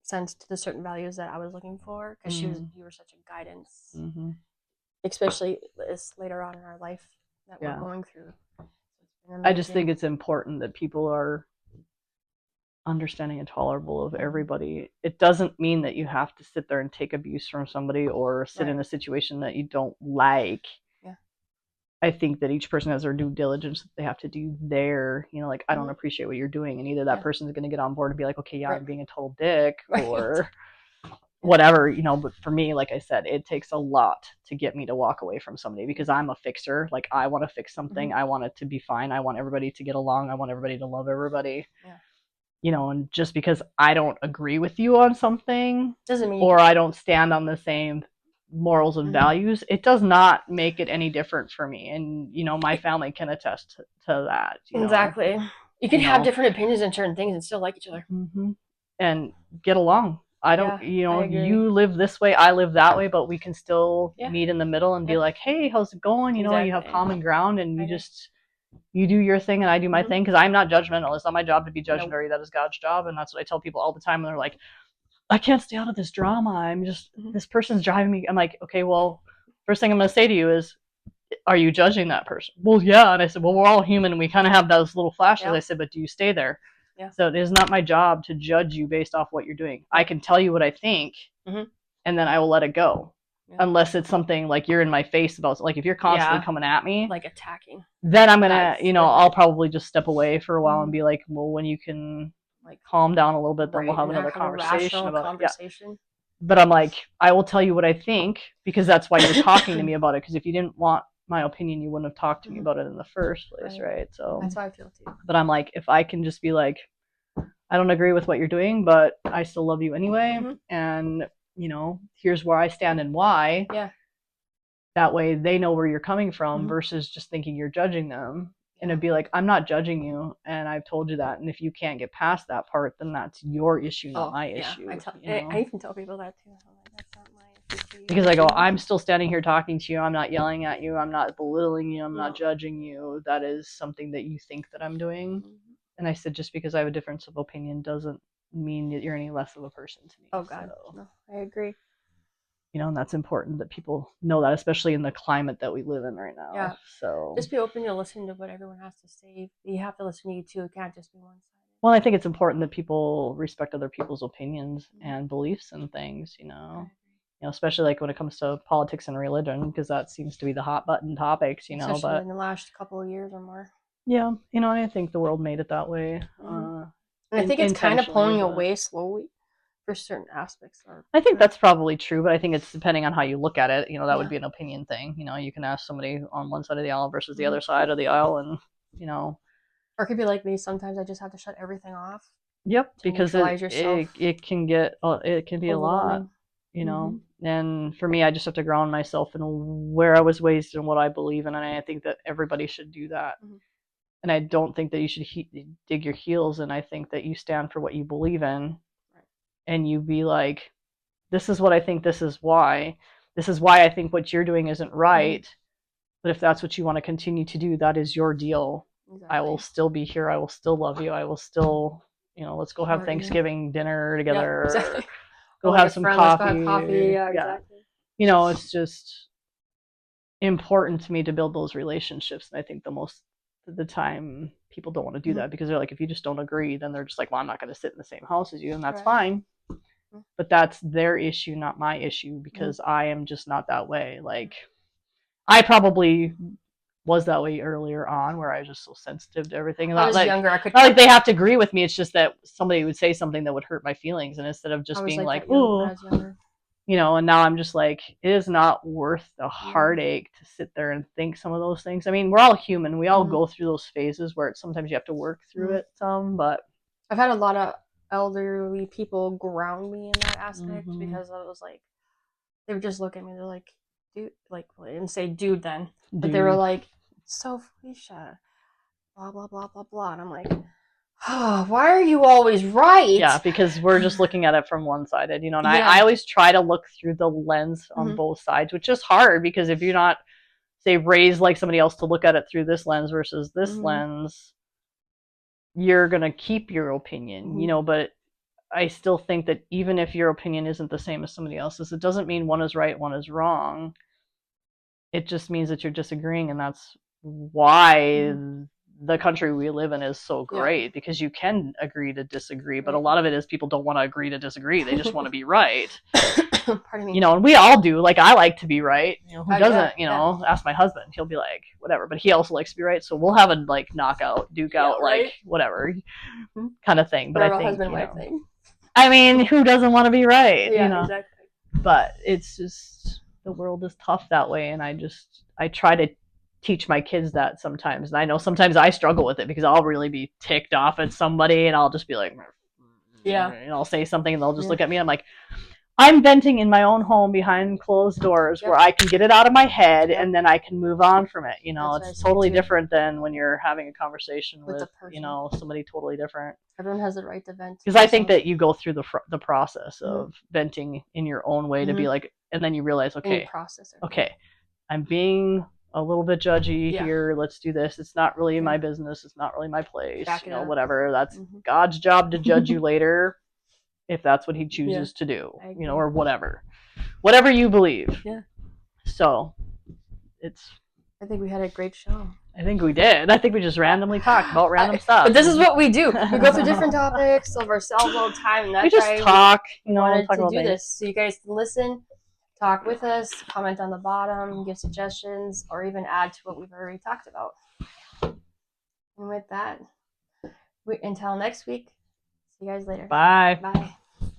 [SPEAKER 1] sense to the certain values that I was looking for because you were such a guidance, especially this later on in our life that we're going through.
[SPEAKER 2] I just think it's important that people are understanding and tolerable of everybody. It doesn't mean that you have to sit there and take abuse from somebody or sit in a situation that you don't like. I think that each person has their due diligence that they have to do there. Like, I don't appreciate what you're doing. And either that person's going to get on board and be like, okay, I'm being a total dick or whatever, But for me, like I said, it takes a lot to get me to walk away from somebody because I'm a fixer. Like, I want to fix something. I want it to be fine. I want everybody to get along. I want everybody to love everybody. And just because I don't agree with you on something
[SPEAKER 1] doesn't mean
[SPEAKER 2] or I don't stand on the same morals and values, it does not make it any different for me. And my family can attest to that.
[SPEAKER 1] Exactly. You can have different opinions on certain things and still like each other
[SPEAKER 2] and get along. I don't, you live this way, I live that way, but we can still meet in the middle and be like, hey, how's it going? You have common ground, and you do your thing and I do my thing, because I'm not judgmental. It's not my job to be judgmentary. That is God's job, and that's what I tell people all the time. And they're like, I can't stay out of this drama. This person's driving me. I'm like, okay, well, first thing I'm going to say to you is, are you judging that person? Well, yeah. And I said, well, we're all human and we kind of have those little flashes. I said, but do you stay there?
[SPEAKER 1] Yeah.
[SPEAKER 2] So it is not my job to judge you based off what you're doing. I can tell you what I think, and then I will let it go. Yeah. Unless it's something like you're in my face about, like if you're constantly coming at me,
[SPEAKER 1] like attacking,
[SPEAKER 2] then I'm gonna, I'll probably just step away for a while and be like, well, when you can like calm down a little bit, then we'll have another conversation about conversation. Yeah. But I'm like, I will tell you what I think because that's why you're talking to me about it. Because if you didn't want my opinion, you wouldn't have talked to me about it in the first place, right? So
[SPEAKER 1] that's how I feel too.
[SPEAKER 2] But I'm like, if I can just be like, I don't agree with what you're doing, but I still love you anyway, and here's where I stand and why.
[SPEAKER 1] Yeah.
[SPEAKER 2] That way they know where you're coming from versus just thinking you're judging them. And it'd be like, I'm not judging you, and I've told you that. And if you can't get past that part, then that's your issue, not my issue.
[SPEAKER 1] I even tell people that too. I'm like, that's not my issue.
[SPEAKER 2] Because I go, I'm still standing here talking to you. I'm not yelling at you. I'm not belittling you. I'm not judging you. That is something that you think that I'm doing. And I said, just because I have a difference of opinion doesn't mean that you're any less of a person to me.
[SPEAKER 1] Oh, God. So, no, I agree.
[SPEAKER 2] And that's important that people know that, especially in the climate that we live in right now.
[SPEAKER 1] Yeah.
[SPEAKER 2] So
[SPEAKER 1] just be open to listening to what everyone has to say. You have to listen to you too. It can't just be one side.
[SPEAKER 2] Well, I think it's important that people respect other people's opinions and beliefs and things, especially like when it comes to politics and religion, because that seems to be the hot button topics,
[SPEAKER 1] Especially
[SPEAKER 2] but
[SPEAKER 1] in the last couple of years or more.
[SPEAKER 2] Yeah. I think the world made it that way.
[SPEAKER 1] And I think it's kind of pulling away slowly. For certain aspects.
[SPEAKER 2] I think that's probably true, but I think it's depending on how you look at it. That would be an opinion thing. You can ask somebody on one side of the aisle versus the other side of the aisle, and
[SPEAKER 1] Or it could be like me. Sometimes I just have to shut everything off.
[SPEAKER 2] Yep, because it can get it can be a lot, And for me, I just have to ground myself in where I was raised and what I believe in, and I think that everybody should do that. And I don't think that you should dig your heels in. I think that you stand for what you believe in. And you be like, this is what I think, this is why I think what you're doing isn't right. But if that's what you want to continue to do, that is your deal. Exactly. I will still be here. I will still love you. I will still, let's go have Thanksgiving dinner together. Yeah, exactly. Go have some coffee.
[SPEAKER 1] Let's go have coffee. Yeah, exactly.
[SPEAKER 2] It's just important to me to build those relationships. And I think the most of the time people don't want to do that because they're like, if you just don't agree, then they're just like, well, I'm not going to sit in the same house as you. And that's fine. But that's their issue, not my issue, because I am just not that way. Like, I probably was that way earlier on, where I was just so sensitive to everything.
[SPEAKER 1] I was younger. I could
[SPEAKER 2] not like they have to agree with me. It's just that somebody would say something that would hurt my feelings, and instead of just being like, "Oh," and now I'm just like, it is not worth the heartache to sit there and think some of those things. I mean, we're all human. We all go through those phases where sometimes you have to work through it some, but
[SPEAKER 1] I've had a lot of elderly people ground me in that aspect because I was like, they would just look at me, they're like, dude, like, I didn't say dude then, but they were like, so Felicia, blah blah blah blah blah, and I'm like, oh, why are you always right?
[SPEAKER 2] Yeah, because we're just looking at it from one-sided, and I always try to look through the lens on both sides, which is hard because if you're not, say, raised like somebody else to look at it through this lens versus this lens, you're going to keep your opinion, but I still think that even if your opinion isn't the same as somebody else's, it doesn't mean one is right, one is wrong. It just means that you're disagreeing, and that's why the country we live in is so great, because you can agree to disagree, but a lot of it is people don't want to agree to disagree. They just want to be right.
[SPEAKER 1] Pardon me.
[SPEAKER 2] And we all do. Like, I like to be right. Who doesn't? Ask my husband. He'll be like, whatever. But he also likes to be right. So we'll have a like knockout, duke out, like whatever kind of thing. But I think
[SPEAKER 1] husband-wife thing.
[SPEAKER 2] I mean, who doesn't want to be right?
[SPEAKER 1] Yeah, exactly.
[SPEAKER 2] But it's just, the world is tough that way, and I try to teach my kids that sometimes. And I know sometimes I struggle with it because I'll really be ticked off at somebody, and I'll just be like, and I'll say something, and they'll just look at me. And I'm like, I'm venting in my own home behind closed doors where I can get it out of my head and then I can move on from it. It's totally different than when you're having a conversation with somebody totally different.
[SPEAKER 1] Everyone has the right to vent.
[SPEAKER 2] Because I think that you go through the process of venting in your own way to be like, and then you realize, okay, I'm being a little bit judgy here. Let's do this. It's not really my business. It's not really my place. Whatever. That's God's job to judge you later. if that's what he chooses to do,
[SPEAKER 1] I
[SPEAKER 2] you know,
[SPEAKER 1] agree.
[SPEAKER 2] or whatever you believe.
[SPEAKER 1] Yeah.
[SPEAKER 2] So
[SPEAKER 1] I think we had a great show.
[SPEAKER 2] I think we did. I think we just randomly talked about random stuff.
[SPEAKER 1] But this is what we do. We go through different topics of ourselves all the time. And that's
[SPEAKER 2] we just
[SPEAKER 1] why
[SPEAKER 2] talk,
[SPEAKER 1] we
[SPEAKER 2] you know,
[SPEAKER 1] wanted
[SPEAKER 2] talk
[SPEAKER 1] to
[SPEAKER 2] about
[SPEAKER 1] do
[SPEAKER 2] things.
[SPEAKER 1] this. So you guys can listen, talk with us, comment on the bottom, give suggestions, or even add to what we've already talked about. And with that, until next week, see you guys later.
[SPEAKER 2] Bye.
[SPEAKER 1] Bye.